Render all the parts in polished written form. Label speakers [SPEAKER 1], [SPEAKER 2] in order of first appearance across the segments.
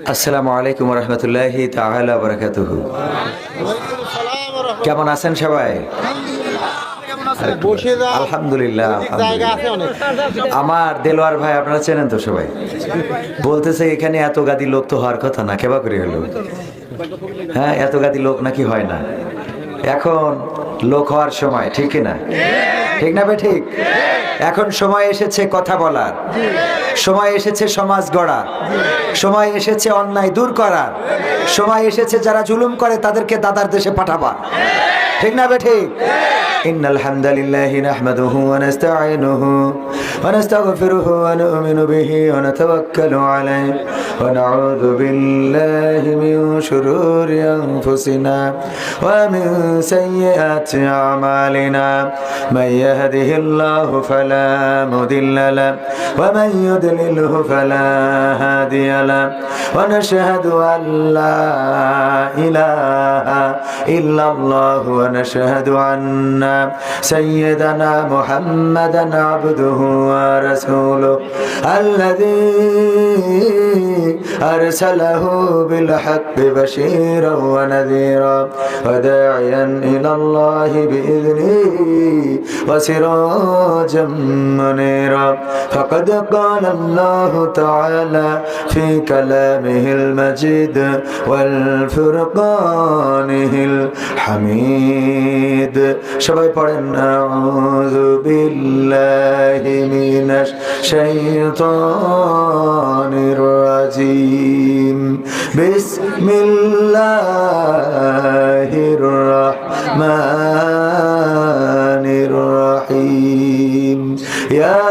[SPEAKER 1] আসসালামু আলাইকুম ওয়া রাহমাতুল্লাহি তাআলা ওয়া বারাকাতুহু। কেমন আছেন সবাই? আলহামদুলিল্লাহ। আমার দেলোয়ার ভাই আপনারা চেনেন তো সবাই। বলতেছে এখানে এত গাদি লোক তো হওয়ার কথা না, কেবা করে হলো। হ্যাঁ, এত গাদি লোক নাকি হয় না। এখন লোক হওয়ার সময়, ঠিক না? ঠিক না ভাই? ঠিক। এখন সময় এসেছে কথা বলার, সময় এসেছে সমাজ গড়ার, সময় এসেছে অন্যায় দূর করার, সময় এসেছে যারা জুলুম করে তাদেরকে দাদার দেশে পাঠাবার। ঠিক না ভাই? ঠিক। ইন্নাল হামদালিল্লাহি নাহমাদুহু ওয়া নাস্তাঈনুহু ওয়া নাস্তাগফিরুহু ওয়া নু'মিনু বিহি ওয়া নাতাওয়াক্কালু আলাইহি ওয়া নাউযু বিল্লাহি মিন শুরুরি আনফুসিনা ওয়া মিন সাইয়্যাতি আমালিনা মান ইয়াহদিহিল্লাহু ফালা মুদিল্লা লাহু ওয়া মান ইউদ্লিলহু ফালা হাদিয়া লাহু ওয়া নাশহাদু আন লা ইলাহা ইল্লাল্লাহু ওয়া নাশহাদু আন্না سيدنا محمدا عبده ورسوله الذي أرسله بالحق بشيرا ونذيرا وداعيا إلى الله بإذنه وسراجا منيرا فقد قال الله تعالى في كلامه المجيد والفرقانه الحميد সবাই পড়েন আউযু বিল্লাহি মিনাশ শাইতানির রাজিম বিসমিল্লাহির রাহমানির রাহিম ইয়া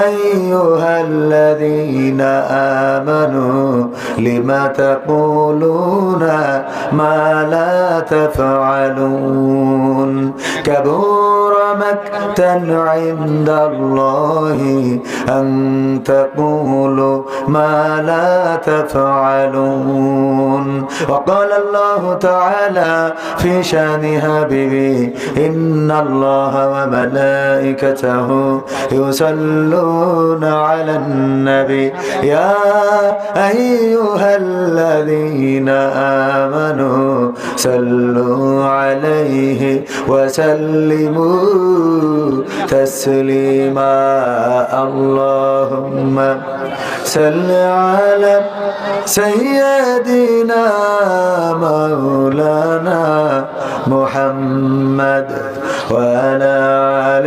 [SPEAKER 1] আইয়ুহাল্লাযীনা আমানু লিমা তাকুলুনা মা লা তাফআলুন كبر مقتا عند الله أن تقولوا ما لا تفعلون وقال الله تعالى في شان حبيبه إن الله وملائكته يصلون على النبي يا أيها الذين آمنوا صلوا عليه وسلموا تسليما اللهم صل على سيدنا مولانا محمد وعلى آل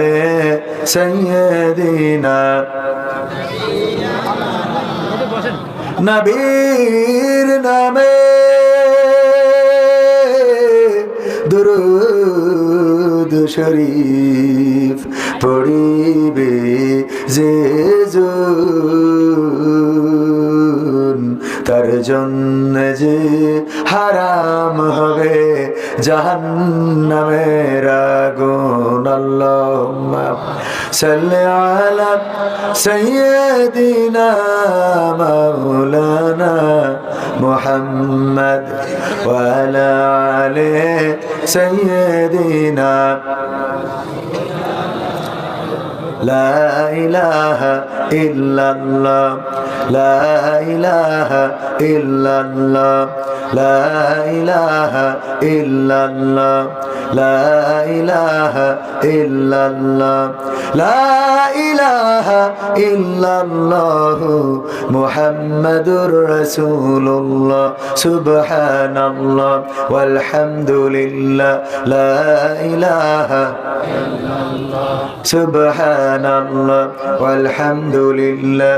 [SPEAKER 1] سيدنا নবীর নামে দুরূদ শরীফ পড়িবে যে জন তার জন্য যে হারাম হবে জাহান্নামের আগুন আল্লাহুম্মা সাল্লি আলা সাইয়্যিদিনা মাওলানা মুহাম্মদ ওয়া আলা আলি সাইয়্যিদিনা لا إله إلا الله لا إله إلا الله لا إله إلا الله لا إله إلا الله لا إله إلا الله محمد رسول الله سبحان الله والحمد لله لا إله إلا الله سبحان الله والحمد لله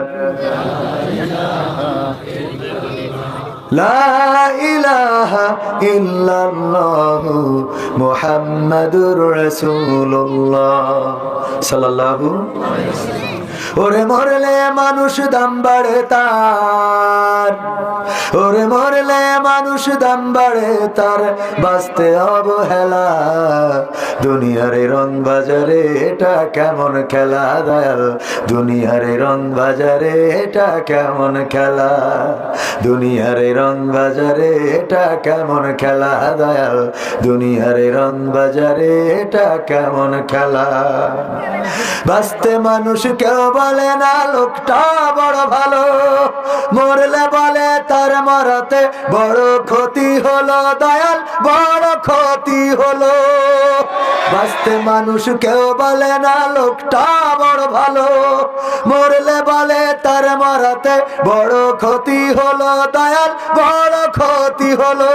[SPEAKER 1] لا إله إلا الله محمد رسول الله صلى الله عليه وسلم ওরে মরলে মানুষ দাম বাড়ে তার ওরে মরলে মানুষ দাম বাড়ে তার বাঁচতে অবহেলা দুনিয়ার রং বাজারে এটা কেমন খেলা দয়াল দুনিয়ার রং বাজারে এটা কেমন খেলা দুনিয়ার রং বাজারে এটা কেমন খেলা দয়াল দুনিয়ার রং বাজারে এটা কেমন খেলা বাঁচতে মানুষ কেউ বলে না লোকটা বড় ভালো মরলে বলে তার মরাতে বড় ক্ষতি হলো দয়াল, বড় ক্ষতি হলো। বাঁচতে মানুষ কেউ বলে না লোকটা বড় ভালো, মরলে বলে তার মরাতে বড় ক্ষতি হলো দয়াল, বড় ক্ষতি হলো।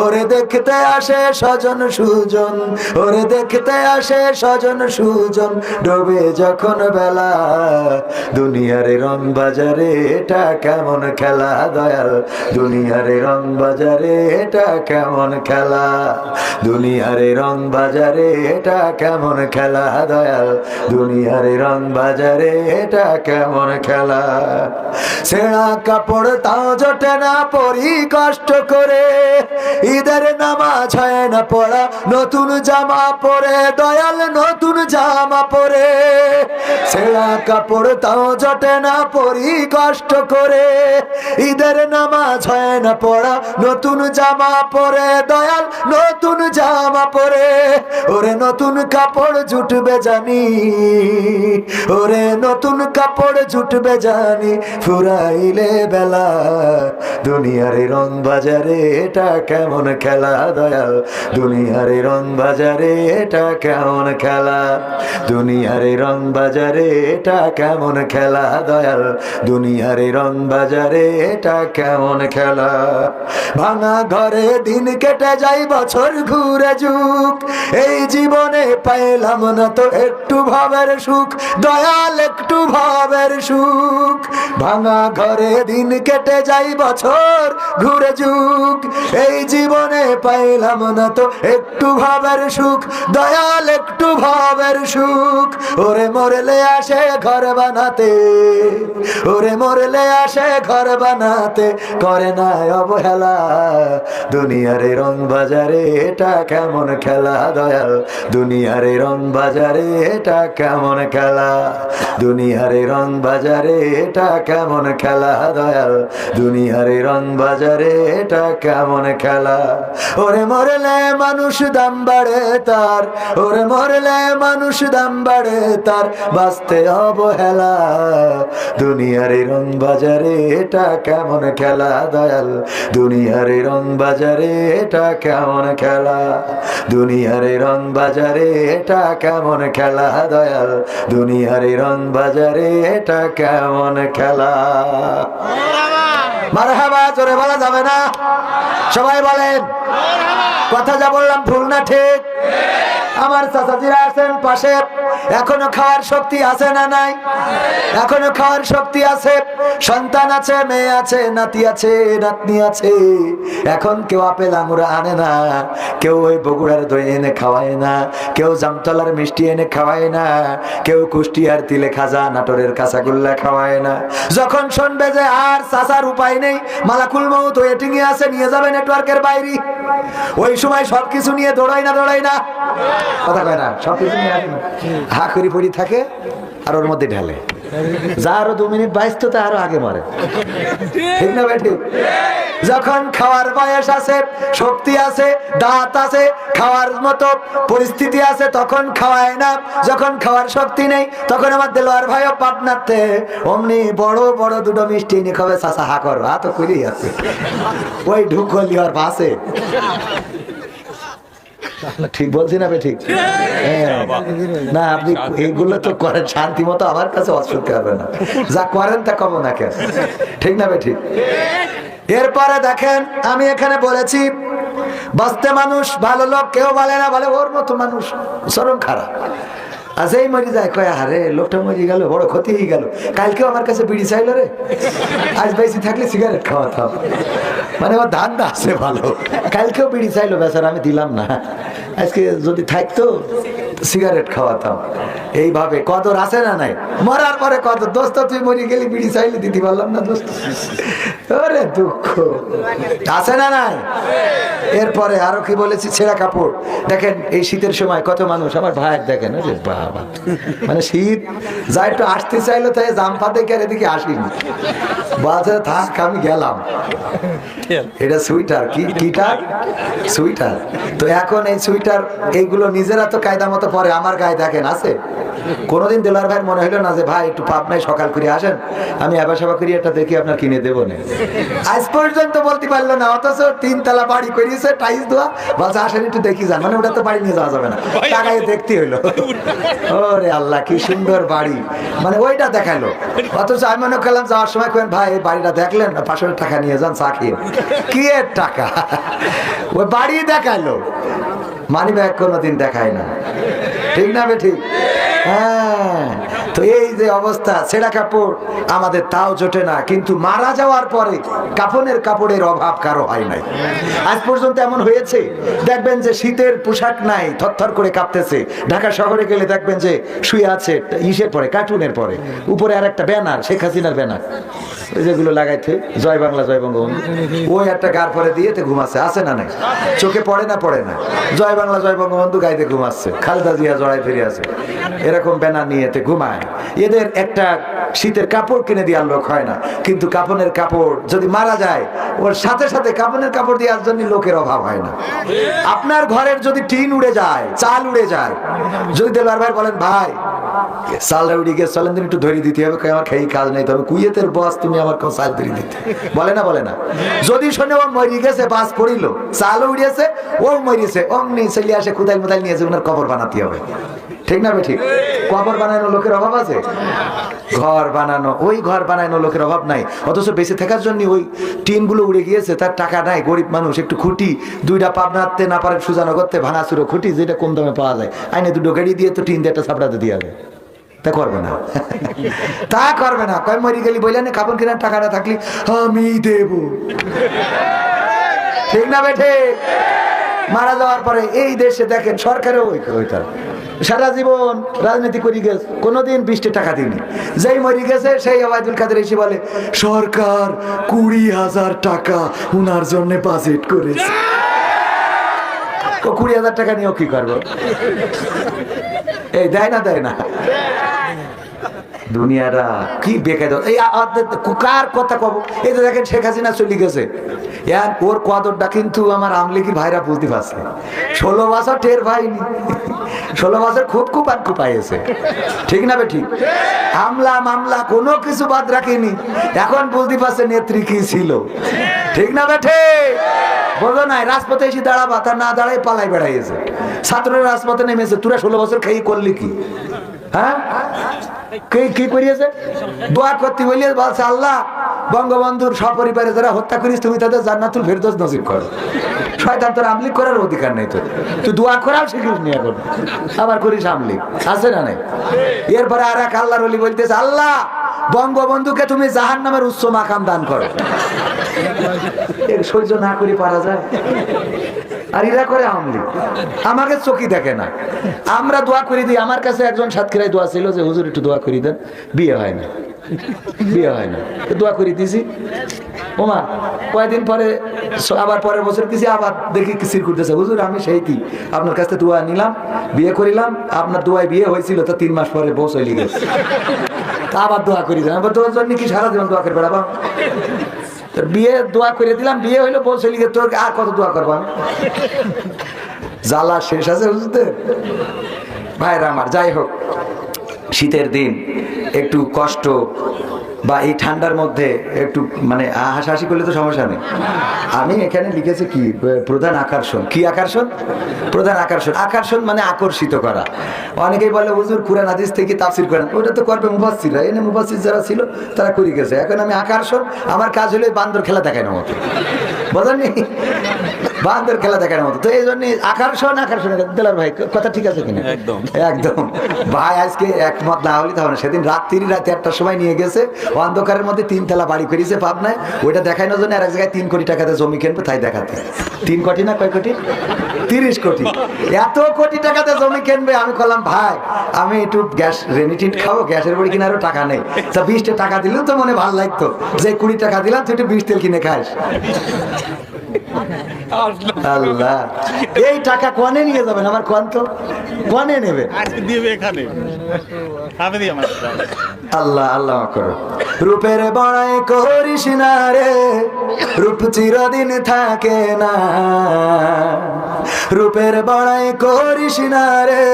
[SPEAKER 1] ওরে দেখতে আসে স্বজন সুজন, ওরে দেখতে আসে স্বজন সুজন, ডোবে যখন বেলা। দুনিয়ার রং বাজারে এটা কেমন খেলা দয়াল, দুনিয়ার রং বাজারে এটা কেমন খেলা, দুনিয়ার রং বাজারে এটা কেমন খেলা দয়াল, দুনিয়ার রং বাজারে এটা কেমন খেলা। ছেঁড়া কাপড় তাও জোটে না পরি কষ্ট করে, ঈদের নামাজ হয় না পড়া, নতুন জামা পরে দয়াল, নতুন জামা পরে। ছেঁড়া কাপড় তাও জোটে না পরি কষ্ট করে, ঈদের নামাজ হয় না পড়া, নতুন জামা পরে দয়াল, নতুন জামা পরে। ওরে নতুন কাপড় জুটবে জানি, ওরে নতুন কাপড় জুটবে জানি, ফুরাইলে বেলা। দুনিয়ার রং বাজারে এটা কেমন খেলা দয়াল, দুনিয়ার রং বাজারে এটা কেমন খেলা, দুনিয়ার রং বাজারে এটা কেমন খেলা দয়াল, দুনিয়ার রং বাজারে এটা কেমন খেলা। ভাঙা ঘরে দিন কেটে যাই বছর ঘুরে যুগ, এই জীবনে পাইলাম না তো একটু ভাবের সুখ দয়াল, একটু ভাবের সুখ। ভাঙা ঘরে দিন কেটে যাই বছর ঘুরে যুগ, এই জীবনে পাইলাম না তো একটু ভাবের সুখ দয়াল, একটু ভাবের সুখ। ওরে মরলে আসে ঘর বানাতে, ওরে মরলে আসে ঘর বানাতে, করে না অবহেলা। দুনিয়ার রং বাজারে এটা কেমন খেলা দয়াল, দুনিয়ার রং বাজারে এটা কেমন খেলা, দুনিয়ার রং বাজারে এটা কেমন খেলা দয়াল, দুনিয়ার রং বাজারে এটা কেমন খেলা। ওরে মরলে মানুষ দাম বাড়ে তার, ওরে মরলে মানুষ দাম বাড়ে তার, বাঁচতে অবহেলা। দুনিয়ার রং বাজারে এটা কেমন খেলা দয়াল, দুনিয়ার রং বাজারে এটা কেমন খেলা, দুনিয়ার রং বাজারে এটা কেমন খেলা দয়াল, দুনিয়ার রং বাজারে এটা কেমন খেলা। মারহাবা জোরে বলা যাবে না? সবাই বলেন কথা যা বললাম ভুল না ঠিক? আমার চাচাজিরা আছেন পাশে, এখনো খাওয়ার শক্তি আছে না নাই? এখনো খাওয়ার শক্তি আছে, সন্তান আছে, মেয়ে আছে, নাতি আছে, নাতনি আছে। এখন কেউ আপেল আঙুর আনে না, কেউ ওই বগুড়ার দই এনে খাওয়ায় না, কেউ জামতলার মিষ্টি এনে খাওয়ায় না, কেউ কুষ্টিয়ার তিলে খাজা নাটোরের কাঁচাগোল্লা খাওয়ায় না। যখন শুনবে যে আর চাচার উপায় নেই, মালাকুল মউত ওয়েটিং এ আছে, নিয়ে যাবে নেটওয়ার্কের বাইরে, ওই সময় সবকিছু নিয়ে দৌড়াই না, দৌড়াই না, কথা কয় না, সবকিছু নিয়ে আসে না, হা করি পড়ি থাকে আর ওর মধ্যে ঢালে। যা আরো 2 মিনিট বাইশ তো আরো আগে মরে, ঠিক না ভাই? ঠিক। যখন খাওয়ার বয়স আছে, শক্তি আছে, দাঁত আছে, খাওয়ার মতো পরিস্থিতি আছে, তখন খাওয়ায় না। যখন খাওয়ার শক্তি নেই, তখন আমার দেলোয়ার ভাইও পাটনাতে অমনি বড় বড় 2টো মিষ্টি এনে খাবে, চাষা হা কর হা তো করেই আছে, ওই ঢুকলি আর পাশে। ঠিক বলছি না? ঠিক না? আপনি এইগুলো তো করেন শান্তি মতো, আমার কাছে অসুখ হবে না, যা করেন তা কব না কেন, ঠিক না? ঠিক। এরপরে দেখেন, আমি এখানে বলেছি বাঁচতে মানুষ ভালো লোক কেউ বলে না, বলে ওর মতো মানুষ চরম খারাপ। আর যেই মরি যায় কয় আরে লোকটা মরি গেল, বড় ক্ষতি হয়ে গেল, কালকেও আমার কাছে বিড়ি চাইলো রে, আজ বেশি থাকলে সিগারেট খাওয়াতাম, মানে ওর ধান্দা আছে ভালো, কালকেও বিড়ি চাইলো বেচারা, আমি দিলাম না, আজকে যদি থাকতো সিগারেট খাওয়াতাম। এইভাবে কদর আছে না নাই? মরার পরে কদর, দোস্ত তুই মরি গেলি বিড়ি চাইলে দিতে পারলাম না দোস্ত, ওরে দুঃখ আছে না নাই? এরপরে আরো কি বলেছি, ছেঁড়া কাপড়। দেখেন এই শীতের সময় কত মানুষ, আমার ভাই দেখেন বাবা, মানে শীত যা একটু আসতে চাইলো তাই জাম্পা দেখে এদিকে আসিনি, বলছে থাক আমি গেলাম, এটা সুইটার, কিটা সুইটার। তো এখন এই সুইটার এইগুলো নিজেরা তো কায়দা মতো পরে, আমার গায়ে দেখেন আছে কোনোদিন দেলোয়ার ভাইয়ের মনে হলো না যে ভাই একটু পাবনায় সকাল করে আসেন, আমি আবার সভা করি একটা দেখি আপনার কিনে দেবো না। আজ পর্যন্ত বলতে পারলো না, অথচ 3 তলা বাড়ি করিয়েছে, টাইস দেওয়া, বলছে আসেন একটু দেখি যান, মানে ওটা তো বাড়ি নিয়ে যাওয়া যাবে না, টাকায় দেখতে হইলো। ওরে আল্লাহ কি সুন্দর বাড়ি, মানে ওইটা দেখালো। অথচ আমি মনে করলাম যাওয়ার সময় কেন ভাই এই বাড়িটা দেখলেন, 500 টাকা নিয়ে যান চা খেয়ে, কি এর টাকা, ওই বাড়ি দেখালো, মানি ব্যাগ কোনোদিন দেখায় না, ঠিক না বে ঠিক? হ্যাঁ, তো এই যে অবস্থা, ছেঁড়া কাপড় আমাদের তাও জোটে না, কিন্তু মারা যাওয়ার পরে কাপড়ের অভাব কারো হয় নাই। আজ পর্যন্ত এমন হয়েছে, দেখবেন যে শীতের পোশাক নাই, থরথর করে কাঁপতেছে। ঢাকা শহরে গেলে দেখবেন যে শুয়ে আছে ইসের পরে, কার্টুনের পরে, উপরে আর একটা ব্যানার, শেখ হাসিনার ব্যানার, ওই যেগুলো লাগাইছে জয় বাংলা জয় বঙ্গবন্ধু, ওই একটা গার পরে দিয়ে ঘুমাচ্ছে, আছে না নাই? চোখে পড়ে না? পড়ে না? জয় বাংলা জয় বঙ্গবন্ধু গাইতে ঘুমাচ্ছে, খালেদা জিয়া জড়াই ফিরে আছে, এরকম ব্যানার নিয়ে ঘুমায়। এদের একটা শীতের কাপড় কিনে দেওয়ার লোক হয় না, কিন্তু কাপড়ের কাপড় যদি মারা যায়, ওর সাথে সাথে কাপড়ের কাপড় দেওয়ার জন্য লোকের অভাব হয় না। আপনার ঘরের যদি টিন উড়ে যায়, চাল উড়ে যায়, যদি দেলোয়ার ভাই বলেন ভাই চালটা উড়ে গিয়ে চলেন তুমি একটু ধরে দিতে হবে, আমার খেয়ে কাজ নেই, তবে কুয়েতের বস তুমি আমার চাল ধরে দিতে, বলে না? বলে না? যদি শোনে ও মরি গেছে, বাস পড়িল, চালও উড়িয়েছে, ও মরিয়েছে, অমনি চলে আসে কোদাল মোদাল নিয়েছে, ওনার কবর বানাতে হবে, ঠিক না? ঠিক। কবর বানানো লোকের অভাব আছে? ঘর বানানো, ওই ঘর বানানো লোকের অভাব নাই, অথচ বেঁচে থাকার জন্য ওই টিন গুলো উড়ে গিয়েছে, তার টাকা নাই, গরিব মানুষ, একটু খুঁটি 2টা পাবনাতে না পারে সুজানো করতে, ভাঙাচুরো খুঁটি যেটা কম দামে পাওয়া যায়, আইনে 2 গাড়ি দিয়ে তো টিন দিয়ে একটা চাপড়াতে দিয়ে যাবে, তা করবে না। তা করবে না, কয় মরি গেলি বললেন কাপড় কেনার টাকা না থাকলি আমি দেব, ঠিক না বেঠে? মারা যাওয়ার পরে এই দেশে দেখেন সরকারেও সারা জীবন রাজনীতি করে গেছে, কোনোদিন 20 টাকা দিনি, যেই মরি গেছে সেই ওবায়দুল কাদের এসে বলে সরকার 20,000 টাকা উনার জন্য বাজেট করেছে। 20,000 টাকা নিয়েও কি করবো? এই দেয় না, দেয় না, দুনিয়াটা কি বেকার। এই কার কথা কব, এই যে দেখেন শেখ হাসিনা চলে গেছে, ওর কদরটা কিন্তু আমার আমলিগির ভাইরা বুঝতে পারছে। 16 বছর টের পাইনি, 16 বছর খুব পাইছে, ঠিক না বে ঠিক? হামলা মামলা কোনো কিছু বাদ রাখিনি, এখন বুঝতে পারছে নেত্রী কি ছিল, ঠিক না বে ঠিক? বোঝো নাই, রাজপথে এসে দাঁড়াবা, তা না দাঁড়াই পালাই বেড়াইছে, ছাত্ররা রাজপথে নেমেছে, তোরা 16 বছর খেয়ে করলি কি? হ্যাঁ, কি করিয়েছে? দোয়া করতে বলিয়ে বলছে আল্লাহ বঙ্গবন্ধুর সপরিবারে যারা হত্যা করিস তুমি তাদের জান্নাতুল ফেরদৌস নসিব করো। শয়তান তোর আমলিক করার অধিকার নেই, তোর তুই দোয়া করাও শিখিস নি, এখন আবার করিস আমলিক, আছে না নাই? এরপরে আর এক আল্লাহর ওলি বলতেছে আল্লাহ বঙ্গবন্ধুকে তুমি জাহান্নামের উচ্চ মাকাম দান করো। এর সহ্য না করে পারা যায়? আর এরা করে আমলিক, আমাকে চোখই দেখে না। আমরা দোয়া করে দিই, আমার কাছে একজন সাতক্ষীরায় দোয়া ছিল যে হুজুর একটু দোয়া করে দেন, বিয়ে হয় না, বিয়ে হয় না, দোয়া করে দিয়েছি। ওমা কয়েকদিন পরে আবার পরের বছর কিছু আবার দেখি কিসির করতেছে, হুজুর আমি সেই কি আপনার কাছে দোয়া নিলাম, বিয়ে করিলাম, আপনার দোয়ায় বিয়ে হয়েছিল, তো 3 মাস পরে বউ চলে গেছে, তা আবার দোয়া করে দেন। আবার দোয়ার জন্য কি সারা জীবন দোয়া করে বেড়াবো? বিয়ে দোয়া করে দিলাম, বিয়ে হইলো, বউ চলে গেছে, তোর আর কত দোয়া করবো? জ্বালা শেষ আছে বুঝতে ভাইরা আমার। যাই হোক, শীতের দিন একটু কষ্ট বা এই ঠান্ডার মধ্যে একটু মানে হাসাহাসি করলে তো সমস্যা নেই। আমি এখানে লিখেছি কি প্রধান আকর্ষণ, কি আকর্ষণ? প্রধান আকর্ষণ, আকর্ষণ মানে আকর্ষিত করা। অনেকেই বলে হুজুর কুরআন হাদিস থেকে তাফসীর করেন, ওটা তো করবে মুফাসসিররা, এনে মুফাসসির যারা ছিল তারা করে গেছে। এখন আমি আকর্ষণ, আমার কাজ হলো বান্দর খেলা দেখানোর মতো, বুঝলেন? বান্দর খেলা দেখানোর মতো। তো এই জন্য আকর্ষণ, আকর্ষণ। দেলার ভাই কথা ঠিক আছে কিনা? একদম একদম ভাই, আজকে একমত না হলে তাহলে সেদিন রাতে 1টার সময় নিয়ে গেছে, অন্ধকারের মধ্যে 3 তলা বাড়ি করেছে পাবনায়, ওইটা দেখানোর জন্য আর এক জায়গায় 3 কোটি টাকাতে জমি কিনবে, তাই দেখাতে। 3 কোটি না কয় কোটি? 30 কোটি। এত কোটি টাকাতে জমি কিনবে। আমি বললাম ভাই আমি একটু গ্যাস রেমিটেন্ট খাবো, গ্যাসের বড়ি কেনারও টাকা নেই, তা 20 টাকা দিলেও তো মনে ভালো লাগতো, যে 20 টাকা দিলাম তুই একটু 20 তেল কিনে খাস। আল্লাহ, এই টাকা কোনে নিয়ে যাবেন? আমার কোন তো কোনে নেবে? আল্লাহ আল্লাহ করো। রূপের বড়াই করিস না রে, রূপ চিরদিন থাকে না। রূপের বড়াই করিস না রে,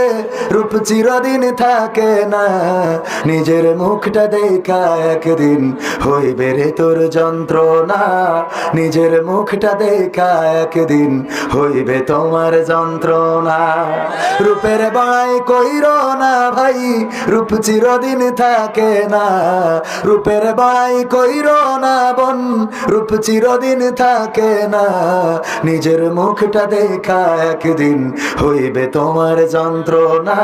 [SPEAKER 1] রূপ চিরদিন থাকে না। নিজের মুখটা দেখা একদিন হইবে রে তোর যন্ত্রণা, নিজের মুখটা দেখা একদিন হইবে তোমার যন্ত্রণা। রূপের বড়াই কইরো না ভাই, রূপ চিরদিন থাকে না। রূপের বড়াই কইরো না বোন, রূপ চিরদিন থাকে না। নিজের মুখটা দেখা একদিন হইবে তোমার যন্ত্রণা,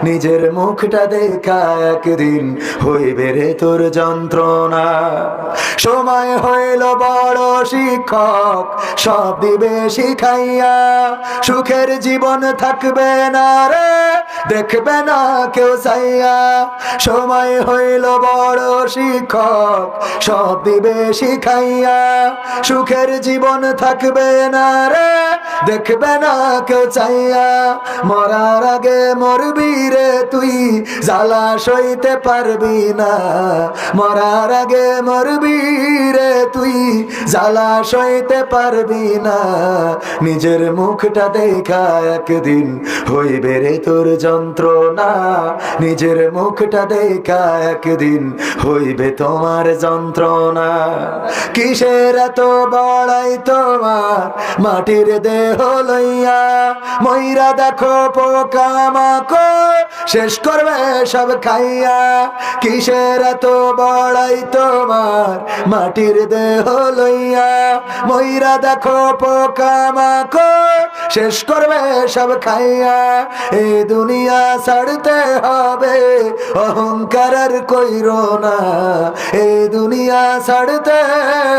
[SPEAKER 1] নিজের মুখটা দেখা একদিন হইবে রে তোর যন্ত্রণা। সময় হইল বড় শিক্ষক, সব দিবে শিখাইয়া। সুখের জীবন থাকবে না রে, দেখবে না কেউ চাইয়া। সময় হইল বড় শিক্ষক, সব দিবে শিখাইয়া। সুখের জীবন থাকবে না রে, দেখবে না কেউ চাইয়া। মরার আগে মরবি রে তুই, জ্বালা সইতে পারবি না। মরার আগে মরবি রে তুই, জ্বালা সইতে পারবি না। নিজের মুখটা দেখা একদিন হইবে রে তোর যন্ত্রণা, নিজের মুখটা দেখা একদিন হইবে তোমার যন্ত্রণা। কিসের এত বড়াই তোমার মাটির দেহ লইয়া, ময়রা দেখো পোকামাকড় শেষ করবে সব খাইয়া। কিসের এত বড়াই তোমার মাটির দেহ লইয়া, ময়রা দেখো পোকামাকড় শেষ করবে সব খাইয়া। এই দুনিয়া ছাড়তে হবে, অহংকার কইরো না। এই দুনিয়া ছাড়তে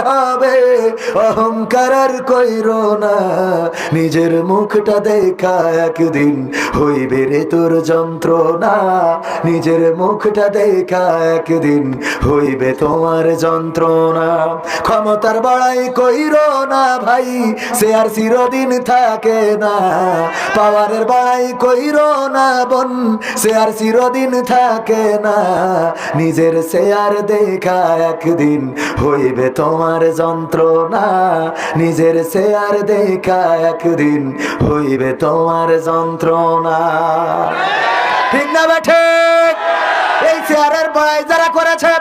[SPEAKER 1] হবে, অহংকার কইরো না। নিজের মুখটা দেখা একদিন হইবে রে তোর যন্ত্রণা, নিজের মুখটা দেখা একদিন হইবে তোমার যন্ত্রণা। ক্ষমতার বড়াই কইরো না ভাই, সে আর চিরদিন থাকে না। পাওয়ারের বড়াই কইরো না বোন, সে আর চিরদিন থাকে না। নিজের শেয়ার দেখা একদিন হইবে তোমার যন্ত্রণা, নিজের শেয়ার দেখা একদিন হইবে তোমার যন্ত্রণা। ঠিক না বেঠে? এই চেয়ারের বড়াই যারা করেছে,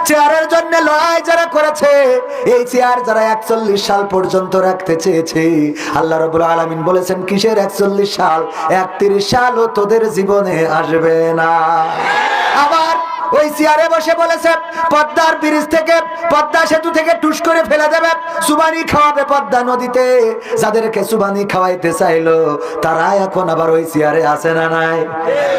[SPEAKER 1] চেয়ারের জন্য লড়াই যারা করেছে, এই চেয়ার যারা 41 সাল পর্যন্ত রাখতে চেয়েছে, আল্লাহ রাব্বুল আলামিন বলেছেন কিসের 41 সাল, 31 সালও তোদের জীবনে আসবে না। আবার ওই চেয়ারে বসে বলেছে পদ্মার ব্রিজ থেকে, পদ্মা সেতু থেকে টুস করে ফেলে দেবে, সুবানি খাওয়াবে পদ্মা নদীতে। যাদেরকে সুবানি খাওয়াইতে চাইলো তারা এখন আবার ওই চেয়ারে আছে না নাই?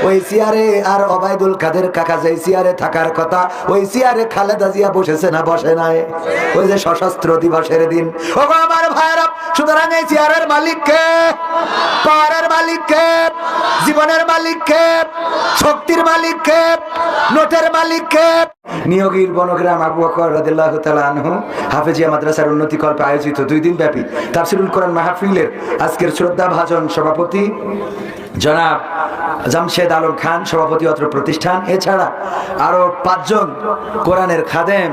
[SPEAKER 1] ওই চেয়ারে আর ওবায়দুল কাদের কাকা যে চেয়ারে থাকার কথা, ওই চেয়ারে খালেদা জিয়া বসেছে না বসে নাই? ওই যে সশস্ত্র দিবসের দিন। ও আমার ভাইরা, সুতরাং এই চেয়ারের মালিক কে? পাওয়ারের মালিক কে? জীবনের মালিক কে? শক্তির মালিক কে? নোটের মালিক কে? নিয়োগীর বনগ্রাম আবু বকর রাদিয়াল্লাহু তাআলা আনহু হাফেজিয়া মাদ্রাসার উন্নতিকল্পে আয়োজিত 2 দিন ব্যাপী তাফসীরুল কোরআন মাহফিলের আজকের শ্রদ্ধাভাজন সভাপতি জনাব জামশেদ আলম খান, সভাপতি অত্র প্রতিষ্ঠান, এছাড়া আরো 5 জন কোরআনের খাদেম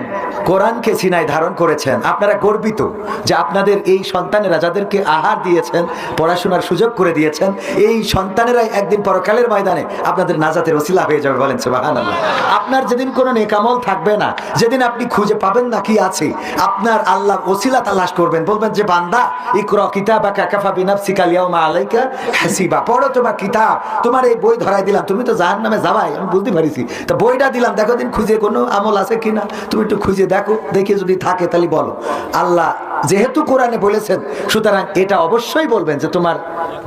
[SPEAKER 1] কোরআনকে সিনায় ধারণ করেছেন। আপনারা গর্বিত যে আপনাদের এই সন্তানেরা যাদেরকে আহার দিয়েছেন, পড়াশোনার সুযোগ করে দিয়েছেন, এই সন্তানেরাই একদিন পরকালের ময়দানে আপনাদের নাজাতের ওসিলা হয়ে যাবে। বলেন সুবহানাল্লাহ। আপনার যেদিন কোনো নেকামল থাকবে না, যেদিন আপনি খুঁজে পাবেন না কি আছে, আপনার আল্লাহ ওসিলা তালাশ করবেন, বলবেন যে বান্দা ইকরা কিতাবাকা কাফা বিনাফসিকা ইয়াউমা আলাইকা হাসিবা, পড়ো তোমার কিতাব, তোমার এই বই ধরাই দিলাম, তুমি তো জাহান্নামে যাবাই আমি বুঝতে পারিছি, তো বইটা দিলাম, দেখো দিন খুঁজে কোনো আমল আছে কিনা, তুমি একটু খুঁজে দেখো, দেখে যদি থাকে তাহলে বলো। আল্লাহ যেহেতু কোরআনে বলেছেন, সুতরাং এটা অবশ্যই বলবেন যে তোমার,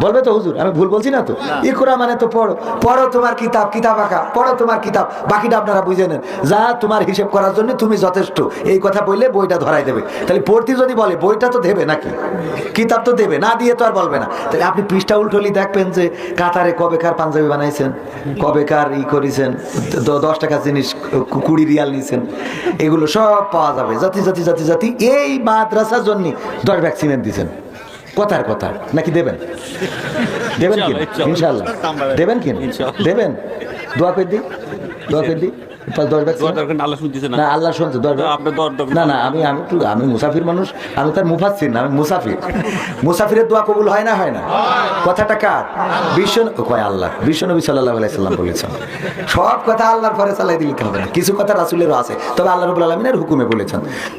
[SPEAKER 1] বলবে তো হুজুর আমি ভুল বলছি না তো, ইকরা মানে তো পড়ো, পড়ো তোমার কিতাব, কিতাব আঁকা, পড়ো তোমার কিতাব, বাকিটা আপনারা বুঝে নেন, যা তোমার হিসেব করার জন্য তুমি যথেষ্ট, এই কথা বললে বইটা ধরাই দেবে। তাহলে পড়তে যদি বলে বইটা তো দেবে নাকি, কিতাব তো দেবে, না দিয়ে তো আর বলবে না। তাহলে আপনি পৃষ্ঠা উল্টোলি দেখবেন যে কাতারে কবেকার পাঞ্জাবি বানাইছেন, কবেকার ই করেছেন, 10 টাকা জিনিস 20 রিয়াল নিয়েছেন, এগুলো সব পাওয়া যাবে। জাতি জাতি জাতি জাতি এই মাদ্রাসার জন্য 10 ভ্যাকসিন দিয়েছেন, কথার কথা নাকি দেবেন? দেবেন কি ইনশাআল্লাহ? দেবেন কি? দেবেন? দোয়া করে দিই, দোয়া করে দিই, 10 ভাগ না, আল্লাহ শুনছে 10 ভাগ না না, আমি মুসাফির মানুষ, আমি তার মুফাসসির না, আমি মুসাফির। মুসাফিরের দোয়া কবুল হয় না, হয় না? কথাটা কার? কয় আল্লাহ, বিশ্বনবী সাল্লাল্লাহু আলাইহি সাল্লাম বলেছেন। সব কথা আল্লাহর পরে চালাই দিলে হবে না, কিছু কথা রাসূলেরও আছে, তবে আল্লাহ রাব্বুল আলামিনের হুকুমে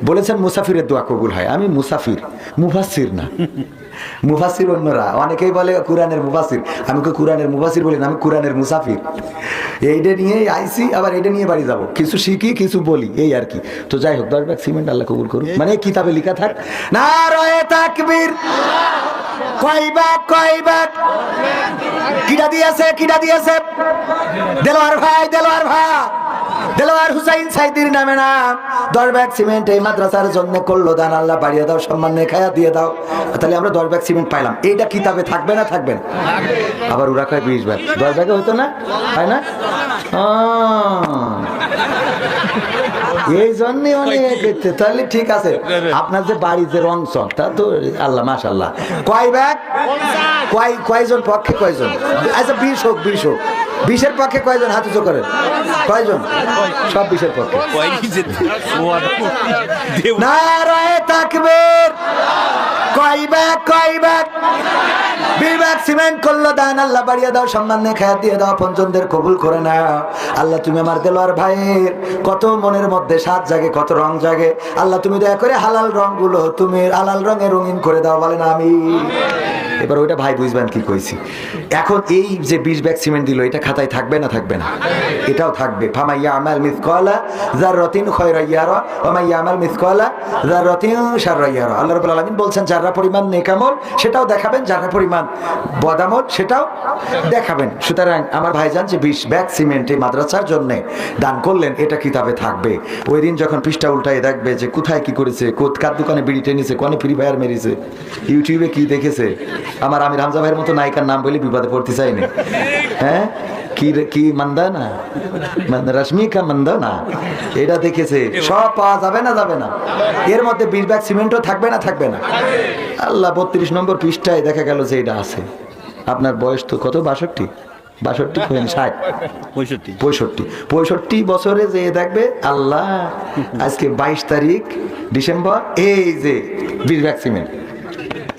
[SPEAKER 1] বলেছেন মুসাফিরের দোয়া কবুল হয়। আমি মুসাফির, মুফাসসির না। মুফাসসির অন্যরা, অনেকেই বলে কোরআনের মুফাসসির, আমি কোরআনের মুফাসসির বলি না, আমি কোরআনের মুসাফির। এইটা নিয়ে আইছি, আবার এইটা নিয়ে বাড়ি যাব, কিছু শিখি কিছু বলি, এই আর কি। তো যাই হোক, 10 ভাগ সিমেন্ট আল্লাহ কবুল করুন, মানে কিতাবে লেখা থাক। নারায়ে তাকবীর। কয় ভাগ? কিটা দিয়েছে? দেলোয়ার ভাই, দেলোয়ার হুসাইন সাইদির নামে নাম। 10 ভাগ সিমেন্ট এই মাদ্রাসার জন্য করলো দান, আল্লাহ বাড়িয়ে দাও, সম্মান খায়া দিয়ে দাও। তাহলে আমরা 10 ভাগ সিমেন্ট পাইলাম, এইটা কিতাবে থাকবে না থাকবে না? আবার ওরা কয় 20 ভাগ, 10 ভাগে হইতো না, তাই না? এই জন্যই অনেক দেখতে। তাহলে ঠিক আছে, আপনার যে বাড়ি যে রং চক, তা তো আল্লাহ মাশাআল্লাহ। কয় ভাগ? কয়জন পক্ষে কয়জন? আচ্ছা 20 হোক, 20-এর পক্ষে কয়জন হাত উঁচু করেন? কয়জন? সব 20-এর পক্ষে। নারায়ে তাকবীর। কয় ভাগ? 20 ভাগ সিমেন্ট করলো দান, আল্লাহ বাড়িয়ে দাও, সম্মান খায়া দিয়ে দাও, পঞ্চমদের কবুল করে নাও। আল্লাহ তুমি আমার দেলোয়ার ভাইয়ের কত মনের মধ্যে স্বাদ জাগে, কত রং জাগে, আল্লাহ তুমি দয়া করে হালাল রংগুলো তুমি হালাল রঙে রঙিন করে দাও, বলেন আমিন। এবার ওইটা ভাই বুঝবেন কি কইছি। এখন এই যে 20 ভাগ সিমেন্ট দিল, এটা খাতায় থাকবে না থাকবে না? এটাও থাকবে। ফামাইয়া আমাল মিসকালা যাররাতিন খায়রান ইয়ারা ওয়া মাইয়া আমাল মিসকালা যাররাতিন শাররান ইয়ারা। আল্লাহ রাব্বুল আলামিন বলছেন, যারা পরিমাণ নেকামল সেটাও দেখাবেন, যারা পরিমাণ বদামল সেটাও দেখাবেন। সুতরাং আমার ভাইজান যে 20 ভাগ সিমেন্ট এই মাদ্রাসার জন্য দান করলেন, এটা কিতাবে থাকবে। ওই দিন যখন পৃষ্ঠা উল্টায় দেখবে যে কোথায় কি করেছে, কার দোকানে বিড়ি টেনেছে, কোনে ফ্রি ফায়ার মেরেছে, ইউটিউবে কি দেখেছে। আমার আমির হামজা ভাইয়ের মতো নায়িকার নাম বলে বিপদে পড়তে চাইনি। হ্যাঁ, কি মান্দানা, রশ্মিকা মান্দানা, এটা দেখেছে। সব পাওয়া যাবে না? এর মধ্যে 20 ভাগ সিমেন্টও থাকবে না? আল্লাহ 32 নম্বর পৃষ্ঠায় দেখা গেল যে এটা আছে। আপনার বয়স তো কত? 62 65 বছরে যে দেখবে আল্লাহ আজকে 22 তারিখ ডিসেম্বর, এই যে 20 ভাগ সিমেন্ট,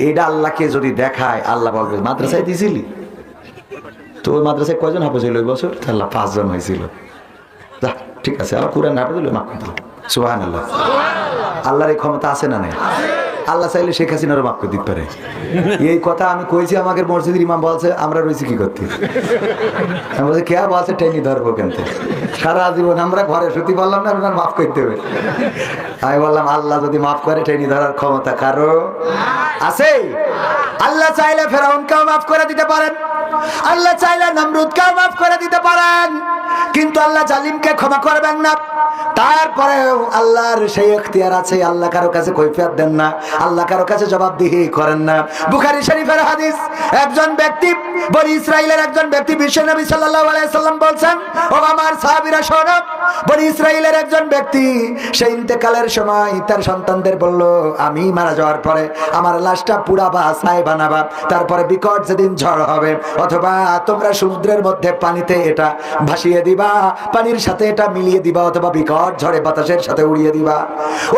[SPEAKER 1] এটা আল্লাহকে যদি দেখায়, আল্লাহ বলবে মাদ্রাসায় দিছিলি তো? ওই মাদ্রাসায় কয়জন হাফেজ হইল ওই বছর? আল্লাহ 5 জন হয়েছিল। ঠিক আছে, আবার কোরআন হাফেজ হইল, মাফ করে দিল। সুবহানাল্লাহ। আল্লাহর এই ক্ষমতা আছে না নাই? আল্লাহ চাইলে শেখ হাসিনারও মাফ করে দিতে পারে। এই কথা আমি কইছি, আমাকে মসজিদের ইমাম বলছে আমরা রয়েছি কি করতে। আমি বলছি কে বলছে টেনি ধরবো কেনতে, সারা জীবন আমরা ঘরে শুতে পারলাম না, আপনার মাফ করতে হবে। আমি বললাম আল্লাহ যদি মাফ করে, টেনি ধরার ক্ষমতা কারো আছে? আল্লাহ চাইলে ফেরাউনকেও মাফ করে দিতে পারেন, আল্লাহ চাইলে নমরুদকেও মাফ করে দিতে পারেন, কিন্তু আল্লাহ জালিমকে ক্ষমা করবেন না। তারপরেও আল্লাহর সেই এখতিয়ার আছে, আল্লাহ কারো কাছে কৈফিয়ত দেন না, আল্লাহ কারো কাছে জবাবদিহি করেন না। বুখারী শরীফের হাদিস, একজন ব্যক্তি, বনি ইসরাইলের একজন ব্যক্তি, বিশ্বনবী সাল্লাল্লাহু আলাইহি সাল্লাম বলছেন, ও আমার সাহাবীরা শোনো, বনি ইসরাইলের একজন ব্যক্তি সেই ইন্তেকালের সময় তার সন্তানদের বলল, আমি মারা যাওয়ার পরে আমার লাশটা পুড়াবা, ছাই বানাবা, তারপরে বিকট যেদিন ঝড় হবে, অথবা তোমরা সমুদ্রের মধ্যে পানিতে এটা ভাসিয়ে দিবা, পানির সাথে এটা মিলিয়ে দিবা, অথবা বিকট ঝড়ে বাতাসের সাথে উড়িয়ে দিবা।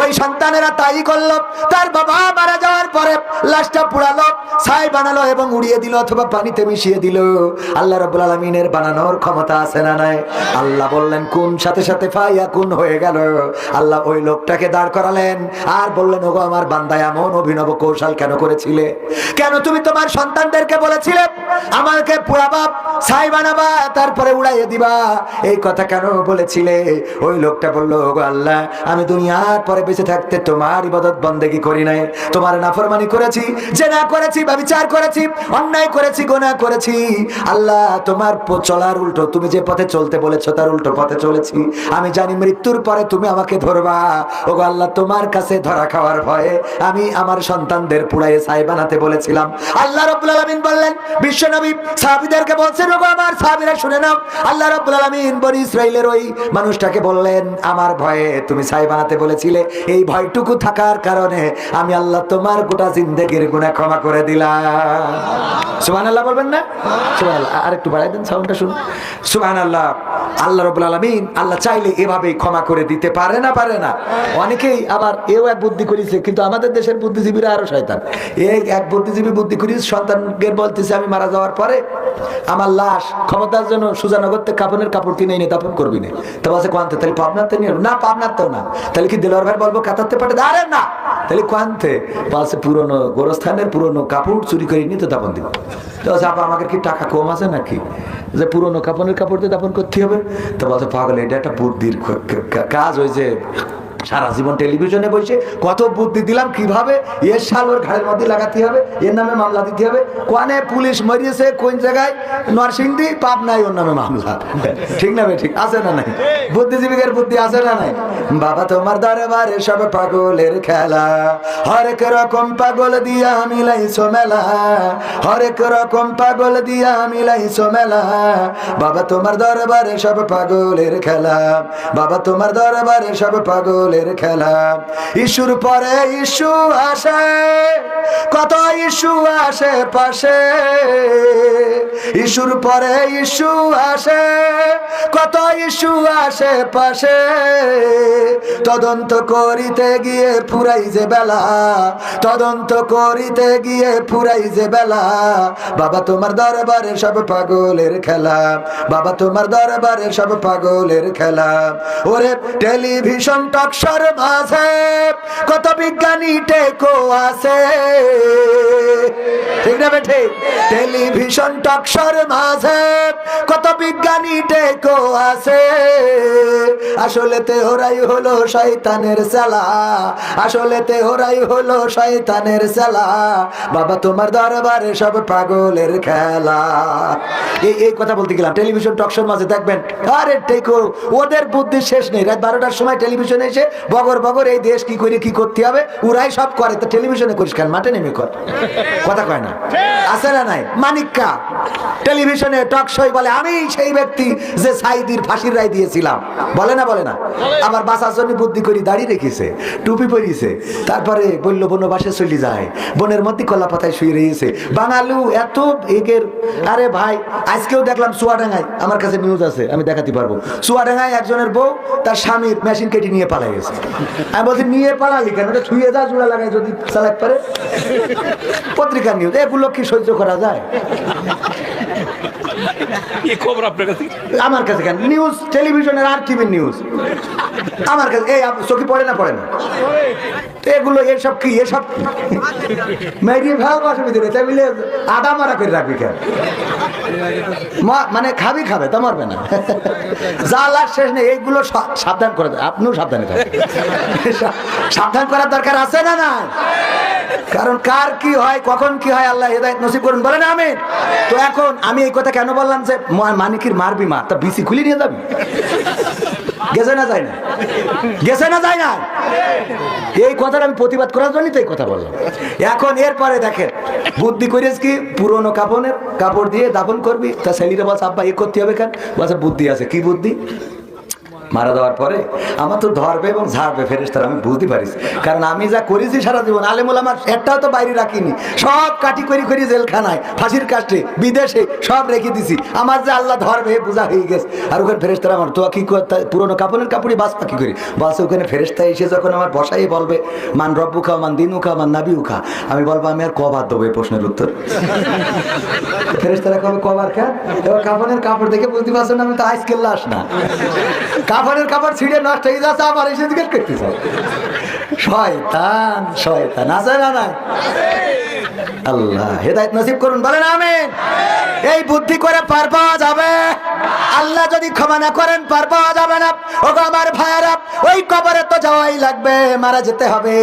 [SPEAKER 1] ওই সন্তানেরা তাই করলো। তার বাবা মারা যাওয়ার পরে লাশটা পুড়ালো, ছাই বানালো এবং উড়িয়ে দিল, অথবা পানিতে মিশিয়ে দিল। আল্লাহ রাব্বুল আলামিনের বানানোর ক্ষমতা আছে না নাই? আল্লাহ বললেন কোন, সাথে সাথে ফাইয়া কোন হয়ে গেল। আল্লাহ ওই লোকটাকে দাঁড় করালেন আর বললেন, ওগো আমার বান্দা, এমন অভিনব কৌশল কেন করেছিলে? কেন তুমি তোমার সন্তানদেরকে বলেছিলে আমাকে পুড়াবা, ছাই বানাবা, তারপরে উড়াইয়ে দিবা? এই কথা কেন বলেছিলে? ওই লোকটা বললো, ওগো আল্লাহ, আমি দুনিয়ার পরে বেঁচে থাকতে তোমার ইবাদত বন্দেগী করি নাই, তোমার নাফরমানি করেছি, জেনা করেছি, ব্যভিচার করেছি, অন্যায় করেছি, গুনাহ করেছি। আল্লাহ, তোমার চলার উল্টো, তুমি যে পথে চলতে বলেছো তার উল্টো পথে চলেছি। আমি জানি মৃত্যুর পরে তুমি আমাকে ধরবা। ওগো আল্লাহ, তোমার কাছে ধরা খাওয়ার ভয়ে আমি আমার সন্তানদের পুড়াইয়ে ছাই বানাতে বলেছিলাম। আল্লাহ রাব্বুল আলামিন বললেন, বিশ্বনবী সাহাবীদেরকে বলছেন, ওগো আমার সাহাবীরা শুনে নাও, আল্লাহ রাব্বুল আলামিন বনি ইসরাইলের ওই মানুষটাকে বললেন, আমার ভয়ে তুমি ছাই বানাতে বলেছিলে, এই ভয়টুকু থাকার কারণে আমি আল্লাহ তোমার গোটা জিন্দেগির গুনাহ ক্ষমা করে দিলাম। সুবহানাল্লাহ বলবেন না? সুবহানাল্লাহ। আর একটু বাড়াই দেন সাউন্ডটা, শুনুন। সুবহানাল্লাহ। আল্লাহ রাব্বুল আলামিন আল্লাহ চাইলে এভাবেই ক্ষমা করে দিতে পারে না? পারে না? অনেকেই আবার এও এক বুদ্ধি করেছে, কিন্তু আমাদের দেশের বুদ্ধিজীবীরা আরো শয়তান। এই এক বুদ্ধিজীবী বুদ্ধি করিস, সন্তানকে বলতেছে আমি মারা যাওয়ার পরে আমার লাশ ক্ষমতার জন্য সুজানগর থেকে কাপড়ের কাপড় কিনে এনে দাফন করবি না। তো বলছে কোয়ান্তে, তাহলে পাবনাতে নিয়ে না, পাবনাতেও না, তাহলে কি দেলোয়ার ভাই বলবো কাতারতে পাঠে? আরে না, তাহলে কোয়ান্তে বলছে পুরনো গোরস্থানের পুরনো কাপড় চুরি করে নিতে দাফন দিব। তো আপা আমাকে কি টাকা কম আছে নাকি যে পুরনো কাপড়ের কাপড় দিয়ে দাফন করতে হবে? তো বলছে পাগল, এটা একটা বুদ্ধির কাজ। ওই যে সারা জীবন টেলিভিশনে বসে কত বুদ্ধি দিলাম, কিভাবে এর সাল ওর ঘাড়ের মধ্যে লাগাতে হবে, এর নামে মামলা দিতে হবে, কোয়ানে পুলিশ মরিয়েছে কোন জায়গায়, নরসিংদী, পাবনায় ওর নামে মামলা। ঠিক না ভাই? ঠিক আছে না নাই? বুদ্ধিজীবীদের বুদ্ধি আছে না নাই? বাবা তোমার দরবারে সব পাগলের খেলা, হরেক রকম পাগল দিয়া মিলাইছো মেলা, হরেক রকম পাগল দিয়া মিলাইছো মেলা। বাবা তোমার দরবারে সব পাগলের খেলা, বাবা তোমার দরবারে সব পাগল খেলা। ইস্যুর পরে ইস্যু আসে, কত ইস্যু আসে পাশে, ইস্যুর পরে ইস্যু আসে, কত ইস্যু আসে পাশে। তদন্ত করিতে গিয়ে ফুরাই যে বেলা, তদন্ত করিতে গিয়ে ফুরাই যে বেলা। বাবা তোমার দরবারে সব পাগলের খেলা, বাবা তোমার দরবারে সব পাগলের খেলা। ওরে টেলিভিশন টকশোর মাঝে কত বিজ্ঞানী টেকো আছে, ঠিক না বেঠে? টেলিভিশন টকশোর মাঝে কত বিজ্ঞানী টেকো আছে। আসলেতে ওরাই হলো শয়তানের চালা, আসলেতে ওরাই হলো শয়তানের চালা। বাবা তোমার দরবারে সব পাগলের খেলা। এই কথা বলতে গেলাম। টেলিভিশন টকশোর মাঝে দেখবেন, আরে টেকো, ওদের বুদ্ধি শেষ নেই। রাত 12টার সময় টেলিভিশনে এসে বগর বগর এই দেশ কি করে কি করতে হবে ওরাই সব করে। তো টেলিভিশনে করিস কেন? মাঠে নেমে কর। কথা কয় না? আছে না নাই? মানিক্কা টেলিভিশনে টকশোয় বলে আমি সেই ব্যক্তি যে সাইদির ফাঁসির রায় দিয়েছিলাম। বলে না? বলে না? আবার বাঁচার জন্য বুদ্ধি করি দাড়ি রেখেছে, টুপি পরিয়েছে, তারপরে বললো বনবাসে চলে যায়, বনের মধ্যে কলা পাতায় শুয়ে রয়েছে। বাঙালু এত এগের। আরে ভাই, আজকেও দেখলাম চুয়াডাঙ্গায়, আমার কাছে নিউজ আছে, আমি দেখাতে পারবো। চুয়াডাঙ্গায় একজনের বউ তার স্বামীর মেশিন কেটে নিয়ে পালাই গেছে। আমি বলছি নিয়ে পালালি কেন? ওটা ছুঁয়ে যা, জোড়া লাগাই যদি চালাতে পারে। পত্রিকার নিউজ, এগুলো কি সহ্য করা যায়? আমার কাছে কেন নিউজ? টেলিভিশনের আর টিভির নিউজ আমার কাছে। এই চোখে পড়ে না? পড়ে না? এগুলো এসব কি? এসব মেরিয়ে ভালো অসুবিধা নেই, তাই বলে আদা মারা করে রাখবি কেন? মানে খাবি, খাবে তো মারবে না। জ্বালার শেষ নেই। এইগুলো সাবধান করে, আপনিও সাবধানে থাকবেন। সাবধান করার দরকার আছে না? না, কারণ কার কি হয়, কখন কি হয়, আল্লাহ হেদায়েত নসিব করুন। বলেন আমিন। তো এখন আমি এই কথা কেন বললাম যে মানিকির মারবি মা, তা বিসি খুলে নিয়ে যাবি? গেছে না? যায় না? গেছে না? যায় না? এই কথাটা আমি প্রতিবাদ করার জন্যই তো এই কথা বললাম। এখন এরপরে দেখেন বুদ্ধি করিস কি, পুরনো কাপড় দিয়ে দাফন করবি। তা ছেলেরা বলছে আব্বা এ করতে হবে কেন? বলছে বুদ্ধি আছে। কি বুদ্ধি? মারা দেওয়ার পরে আমার তো ধরবে এবং ঝাড়বে ফেরেশতারা, আমি বুঝতে পারিস। কারণ আমি যা করেছি সারা জীবন, আলেমুল আমার একটাও তো বাইরে রাখিনি, সব কাটি করি জেলখানায়, ফাঁসির কাস্টে, বিদেশে সব রেখে দিছি। আমার যে আল্লাহ ধরবে বোঝা হয়ে গেছে। আর ওখানে ফেরেশতারা আমার তো কি পুরোনো কাপড়ই বাস পাখি করি বাস। ওখানে ফেরেশতা এসে যখন আমার বসাই বলবে মান রব্বুকা মান দিনুকা মান নাবিউকা, আমি বলবো আমি আর কবার দেবো এই প্রশ্নের উত্তর? ফেরেশতারা কবে কবার খা? এবার কাপড়ের কাপড় দেখে বুঝতে পারছেন আমি তো আজকের লাশ না। কাপড়ের কাপড় ছিঁড়ে নষ্ট হয়ে যাচ্ছে, আবার এসে জিজ্ঞেস করতে চাই। শয়তান শয়তান আছে না? নাই? আল্লাহ হেদায়েত নসিব করুন। বলেন আমিন। এই বুদ্ধি করে পার পাওয়া যাবে? আল্লাহ যদি ক্ষমা না করেন পার পাওয়া যাবে না। ওগো আমার ভাইয়েরা, ওই কবরে তো যাওয়াই লাগবে, মারা যেতে হবে।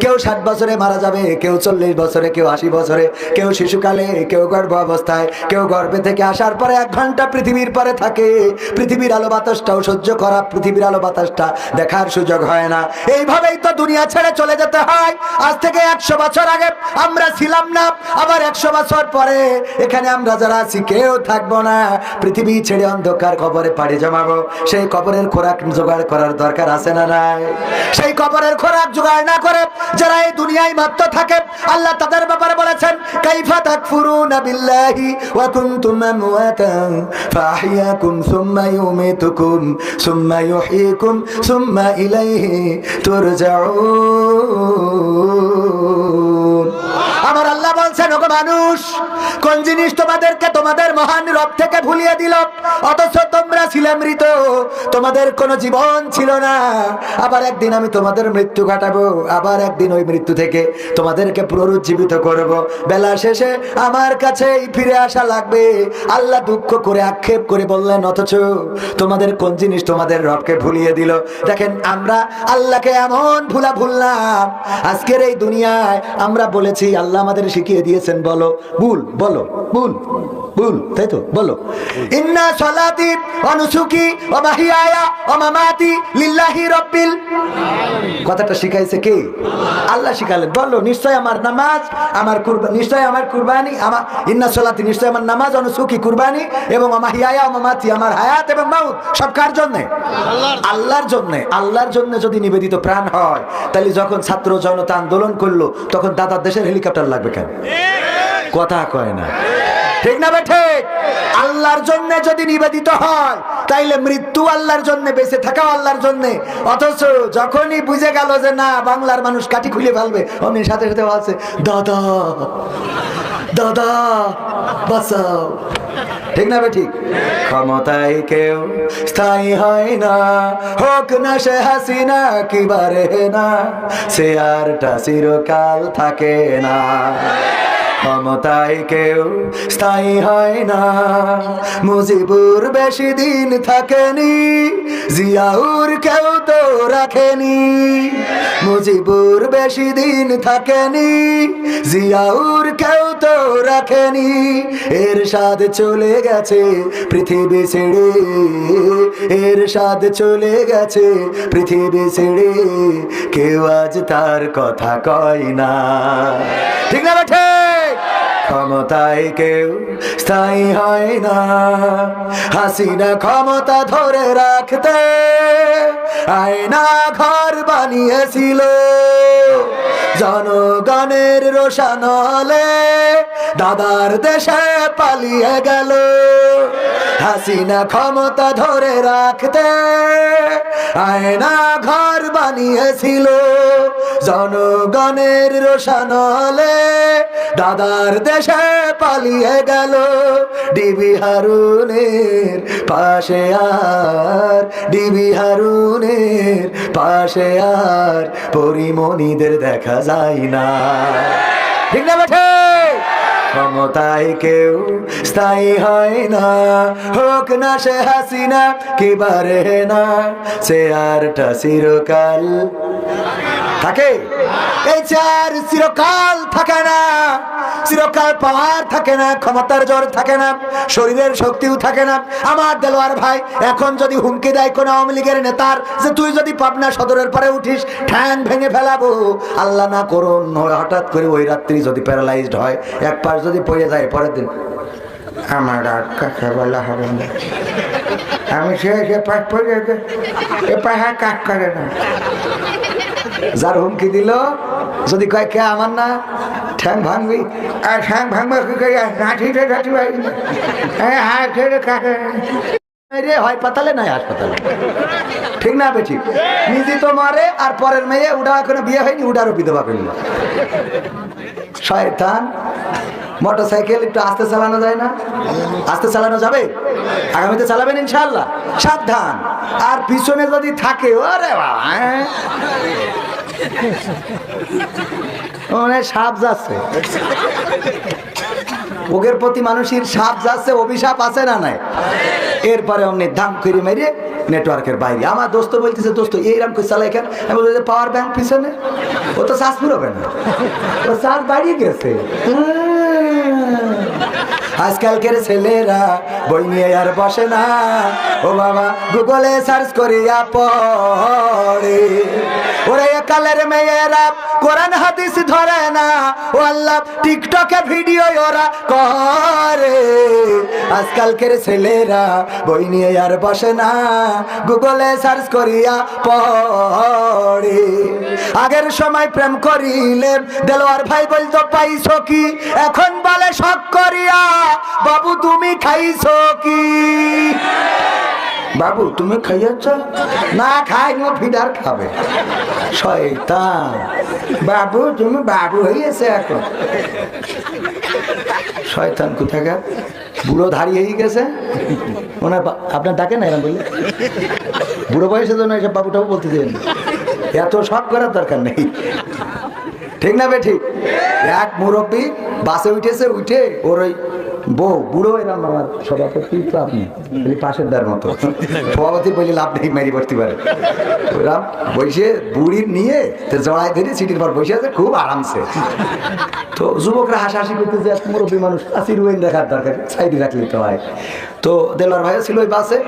[SPEAKER 1] কেউ 60 বছরে মারা যাবে, কেউ 40 বছরে, কেউ 80 বছরে, কেউ শিশুকালে, কেউ গর্ভ অবস্থায়, কেউ গর্ভে থেকে আসার পরে 1 ঘন্টা পৃথিবীর পরে থাকে। পৃথিবীর আলো বাতাসটাও সহ্য করা, পৃথিবীর আলো বাতাসটা দেখার সুযোগ হয় না। এইভাবেই তো দুনিয়া ছেড়ে চলে যেতে হয়। আজ থেকে 100 বছর আগে আমরা ছিলাম না, আবার 100 বছর পরে এখানে আমরা যারা আছি কেউ থাকবো না। পৃথিবী ছেড়ে অন্ধকার কবরে পাড়ি জমাবো। সেই কবরের খোরাক জোগাড় করার দরকার আছে না নাই? সেই কবরের খোরাক জোগাড় না করে যারা এই দুনিয়ায় মাত্র থাকে, আল্লাহ তাদের ব্যাপারে বলেছেন, কাইফা তাকফুরুনা বিল্লাহি ওয়া কুনতুম আমওয়াতান ফাআহইয়াকুম সুম্মা ইউমীতুকুম সুম্মা ইউহয়িকুম সুম্মা ইলাইহি তুরজাউন। আমার আল্লাহ বলছেন, ওগো মানুষ, কোন জিনিস তোমাদেরকে তোমাদের মহান রব থেকে ভুলিয়ে দিল? অথচ তোমরা ছিলে মৃত, তোমাদের কোনো জীবন ছিল না। আবার একদিন আমি তোমাদের মৃত্যু ঘটাবো, আবার একদিন ওই মৃত্যু থেকে তোমাদেরকে পুনরুজ্জীবিত করব। বেলা শেষে আমার কাছেই ফিরে আসা লাগবে। আল্লাহ দুঃখ করে আক্ষেপ করে বললেন, অথচ তোমাদের কোন জিনিস তোমাদের রবকে ভুলিয়ে দিল? দেখেন, আমরা আল্লাহকে এমন ভুললাম। আজকের এই দুনিয়ায় আমরা বলেছি, আল্লাহ আমাদের শিখিয়ে দিয়েছেন, বলো ভুল, বলো ভুল, ভুল, তাই তো? বলো, ইন্না সলাতি ওয়া নুসুকি ওয়া মাহিয়ায়া ওয়া মামাতি লিল্লাহি রাব্বিল। কথাটা শিখাইছে কে? আল্লাহ শিখালেন। বলো, নিশ্চয় আমার নামাজ, আমার কুরবানি, নিশ্চয় আমার কুরবানি, আমার ইন্না সলাতি, নিশ্চয় আমার নামাজ, ওয়া নুসুকি কুরবানি, এবং ওয়া মাহিয়ায়া ওয়া মামাতি, আমার হায়াত এবং মাউত সব কার জন্য? আল্লাহর জন্য। আল্লাহর জন্য যদি নিবেদিত প্রাণ হয়, তাহলে যখন ছাত্র জনতা আন্দোলন করলো, তখন দাদার দেশের হেলিকপ্টার লাগবে কেন? কথা কয় না, ঠিক না? ঠিক। আল্লাহর জন্য যদি নিবেদিত হয়, তাইলে মৃত্যু আল্লাহর জন্য, বেঁচে থাকাও আল্লাহর জন্য। অথচ যখনই বুঝে গেল যে না, বাংলার মানুষ কাঠি খুলে ফেলবে, অমনি সাথে সাথে বলছে, দাদা দাদা বাঁচাও। ঠিক না? ঠিক। ক্ষমতায় কেউ স্থায়ী হয় না, হোক না সে হাসিনা কি বারে না, সে আরটা চিরকাল থাকে না। ক্ষমতায় কেউ স্থায়ী হয় না, মুজিবুর বেশি দিন থাকেনি, জিয়াউর কেউ তো রাখেনি। মুজিবুর বেশি দিন থাকেনি, জিয়াউর কেউ তো রাখেনি। এরশাদ চলে গেছে পৃথিবী ছেড়ে, এরশাদ চলে গেছে পৃথিবী ছেড়ে, কেউ আজ তার কথা কয় না। ঠিক না? ঠিক। ক্ষমতায় কেউ স্থায়ী হয় না, হাসিনা ক্ষমতা ধরে রাখতে আয়না ঘর বানিয়েছিল, জনগণের রোশানলে দাদার দেশে পালিয়ে গেল। হাসিনা ক্ষমতা ধরে রাখতে আয়না ঘর বানিয়েছিল, জনগণের রোশানলে দাদার দেশে পালিয়ে গেল। ডিবি হারুনের পাশে আর, ডিবি হারুনের পাশে আর পরিমণিদের দেখা যায় না। ঠিক না? ঠিক। ক্ষমতায় কেউ স্থায়ী হয় না, হোক না সে হাসিনা কি বারে না, সে আরটা চিরকাল থাকে। এই চার চিরকাল থাকে না, চিরকাল পাওয়ার থাকে না, ক্ষমতার জোর থাকে না, শরীরের শক্তিও থাকে না। আমার দেলোয়ার ভাই এখন যদি হুমকি দেয় কোন আওয়ামী লীগের নেতার যে তুই যদি পাবনা সদরের পরে উঠিস ঠ্যাং ভেঙে ফেলাবো, আল্লাহ না করুন হঠাৎ করে ওই রাত্রি যদি প্যারালাইজড হয়, এক পাশ যদি পড়ে যায়, পরের দিন আমার আর কাকে বলা হবে না, আমি সে পাশ পড়ে এ পাহা কাজ করে না। যার হুমকি দিল যদি কয় কে আমার না, ঠ্যাং ভাঙবি, আর ঠ্যাং ভাঙবো লাঠিতে লাঠি রে, হয় পাতালে নাই হাসপাতালে। ঠিক না? ঠিক। নিজে তো মারে, আর পরের মেয়ে উডা এখনো বিয়ে হয়নি, উডারও বিধবা করল। শয়তান। মোটরসাইকেল একটু আস্তে চালানো যায় না? আস্তে চালানো যাবে? আগামীতে চালাবেন ইনশাআল্লাহ। সাবধান। আর পিছনে যদি থাকে, ওরে বাবা, সাপ যাচ্ছে, ওগের প্রতি মানুষের সাপ যাচ্ছে, অভিশাপ আছে না নাই? এরপরে অমনি দাম করে মেরে নেটওয়ার্কের বাইরে। আমার দোস্ত বলতেছে, দোস্ত এইরকম করে চালাই কেন? আমি বলছি পাওয়ার ব্যাংক পিছনে, ও তো চার্জ পুরোবে না, ও চার্জ বাড়িয়ে গেছে। আজকালকের ছেলেরা বই নিয়ে আর বসে না, ও বাবা গুগলে সার্চ করিয়া পড়ে। ওরে আজকালের মেয়েরা কোরআন হাদিস ধরে না, ও আল্লাহ টিকটকে ভিডিও ওরা করে। আজকালকের ছেলেরা বই নিয়ে আর বসে না, গুগলে সার্চ করিয়া পড়ে। আগের সময় প্রেম করিলে দেলোয়ার ভাই বলতো পাইছো কি, এখন বলে শখ করিয়া বাবু তুমি খাইছো কি। বাবু তুমি খাইয়াছ না, খাই নো ফিডার খাবে শয়তান। বাবু তুমি বাবু হইয়াছে এখন, শয়তান কোথাকার বুড়ো দাঁড়িয়ে গেছে। ওনার আপনার ডাকে না এরকম বললে, বুড়ো বয়সে জন্য এসব বাবুটাও বলতে দেন, এত শখ করার দরকার নেই, ঠিক না বে ঠিক। এক মুরব্বী বাসে উঠেছে, উঠে ওর ওই বউ বুড়ো এরম, আমার সভাপতি তো আপনি পাশের দার মতো সভাপতি বললে লাভ নেই, মেরি পড়তে পারে ওরাম বসে বুড়ির নিয়ে জড়াই ধরে সিটির পর বসে আছে খুব আরামসে। তো যুবকরা হাসাহাসি করতেছে, এক মুরব্বী মানুষ আসির ওয়েন দেখার দরকার, সাইডে রাখলে তো হয়। তো দেলোয়ার ভাইও ছিল ওই বাসে।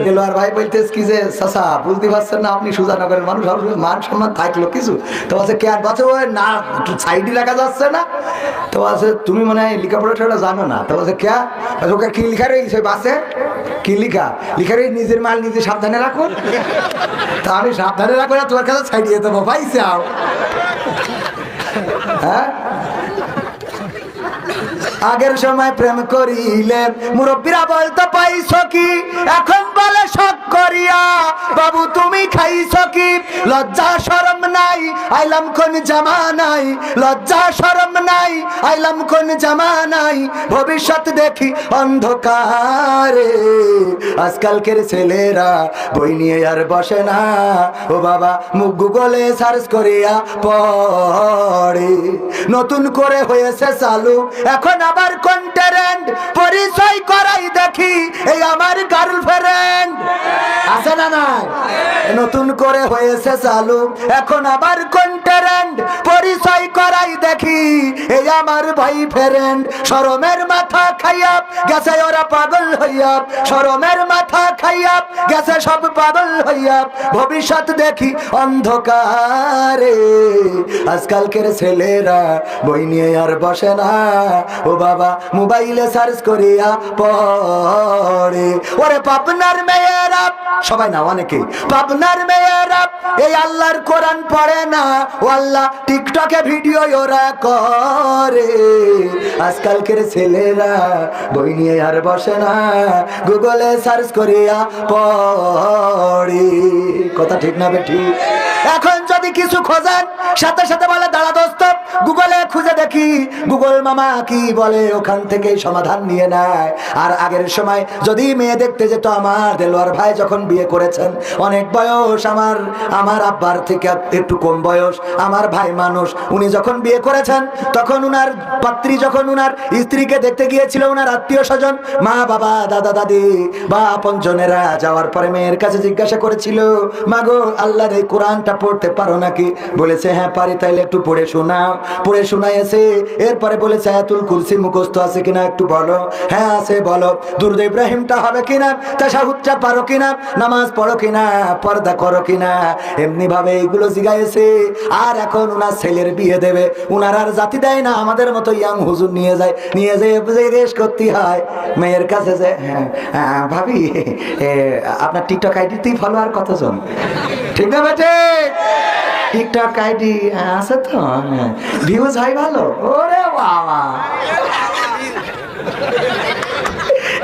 [SPEAKER 1] দেলোয়ার ভাই বলতেছে কি যে চাচা বুঝতে পারছেন না আপনি সুজানগরের মানুষ, মান সম্মান থাকলো কিছু। তো আছে কে আর বাসে ওই না একটু সাইডে রাখা যাচ্ছে না। তো আছে তুমি মনে হয় লেখাপড়া ঠেলা জানো না। তো আছে কে ওকে কি লিখা রয়েছে বাসে, কি লিখা লিখা রয়েছে নিজের মাল নিজে সাবধানে রাখুন। তা আমি সাবধানে রাখবো না, তোমার কাছে সাইডে যেতে ভাই চাও। হ্যাঁ, আগের সময় প্রেম করিলে মুরব্বীরা বলতো পাইছো কি, এখন বলে শখ করিয়া বাবু তুমি খাইছো কি। লজ্জা শরম নাই আইলাম কোন জামানাই, লজ্জা শরম নাই আইলাম কোন জামানাই, ভবিষ্যৎ দেখি অন্ধকারে। আজকালকের ছেলেরা বই নিয়ে আর বসে না, ও বাবা মুখ গুগলে সার্চ করিয়া পড়ে। নতুন করে হয়েছে চালু এখন আবার কোন ট্রেন্ড, পরিচয় করাই দেখি এই আমার গার্লফ্রেন্ড আছে না নাই। নতুন করে হয়েছে চালু এখন আবার কোন ট্রেন্ড, পরিচয় করাই দেখি এই আমার ভাই ফ্রেন্ড। শরমের মাথা খাইয়া গেছে ওরা পাগল হইয়া, শরমের মাথা খাইয়া গেছে সব পাগল হইয়া, ভবিষ্যৎ দেখি অন্ধকারে। আজকালকের ছেলেরা বই নিয়ে আর বসে না, ও বাবা মোবাইলে সার্চ করিয়া পড়ে। ওরে পাবনার মেয়েরা, সবাই না অনেকে, পাবনার মেয়েরা এই আল্লাহর কোরআন পড়ে না, ও আল্লাহ টিকটকে ভিডিও ওরা করে। আজকালকের ছেলেরা বই নিয়ে আর বসে না, গুগলে সার্চ করিয়া পড়ে। কথা ঠিক না বেঠি? এখন যদি কিছু খোঁজেন সাথে সাথে বলে দাঁড়া দোস্ত গুগলে খুঁজে দেখি, গুগল মামা কি বলে ওখান থেকে সমাধান নিয়ে নেয়। আর আগের সময় যদি মেয়ে দেখতে যেত, আমার দেলোয়ার ভাই যখন বিয়ে করেছেন অনেক বয়স, আমার আব্বার থেকে একটু কম বয়স, আমার ভাই মানুষ, উনি যখন বিয়ে করেছেন তখন উনার পাত্রী যখন উনার স্ত্রীকে দেখতে গিয়েছিল, উনার আত্মীয় স্বজন মা বাবা দাদা দাদি বা আপনজনেরা যাওয়ার পরে মেয়ের কাছে জিজ্ঞাসা করেছিল, মাগো আল্লাহর এই কোরআনটা পড়তে পারো নাকি? বলেছে হ্যাঁ পারি, তাইলে একটু পড়ে শোনাও। পড়ে শোনাইছে, এরপরে বলেছে আয়াতুল কুরসি মুখস্থ আছে কিনা একটু বলো। হ্যাঁ আছে, বলো। দুরূদ ইব্রাহিমটা হবে কিনা, তাশাহুদটা পারো কিনা, নামাজ পড়ো কিনা, পর্দা করো কিনা, এমনি ভাবে এইগুলো জিজ্ঞাসা। আর এখন উনার ছেলের বিয়ে দেবে, উনার আর জাতি দেয় না, আমাদের মতো ইয়াং হুজুর নিয়ে যায় রেস করতে হয় মেয়ের কাছে যে হ্যাঁ ভাবি আপনার টিকটক আইডিতেই ফলোয়ার কতজন? ঠিক না বেটে? টিকটক আইডি আছে তো, ভিউজ হয় ভালো? ওরে বাবা,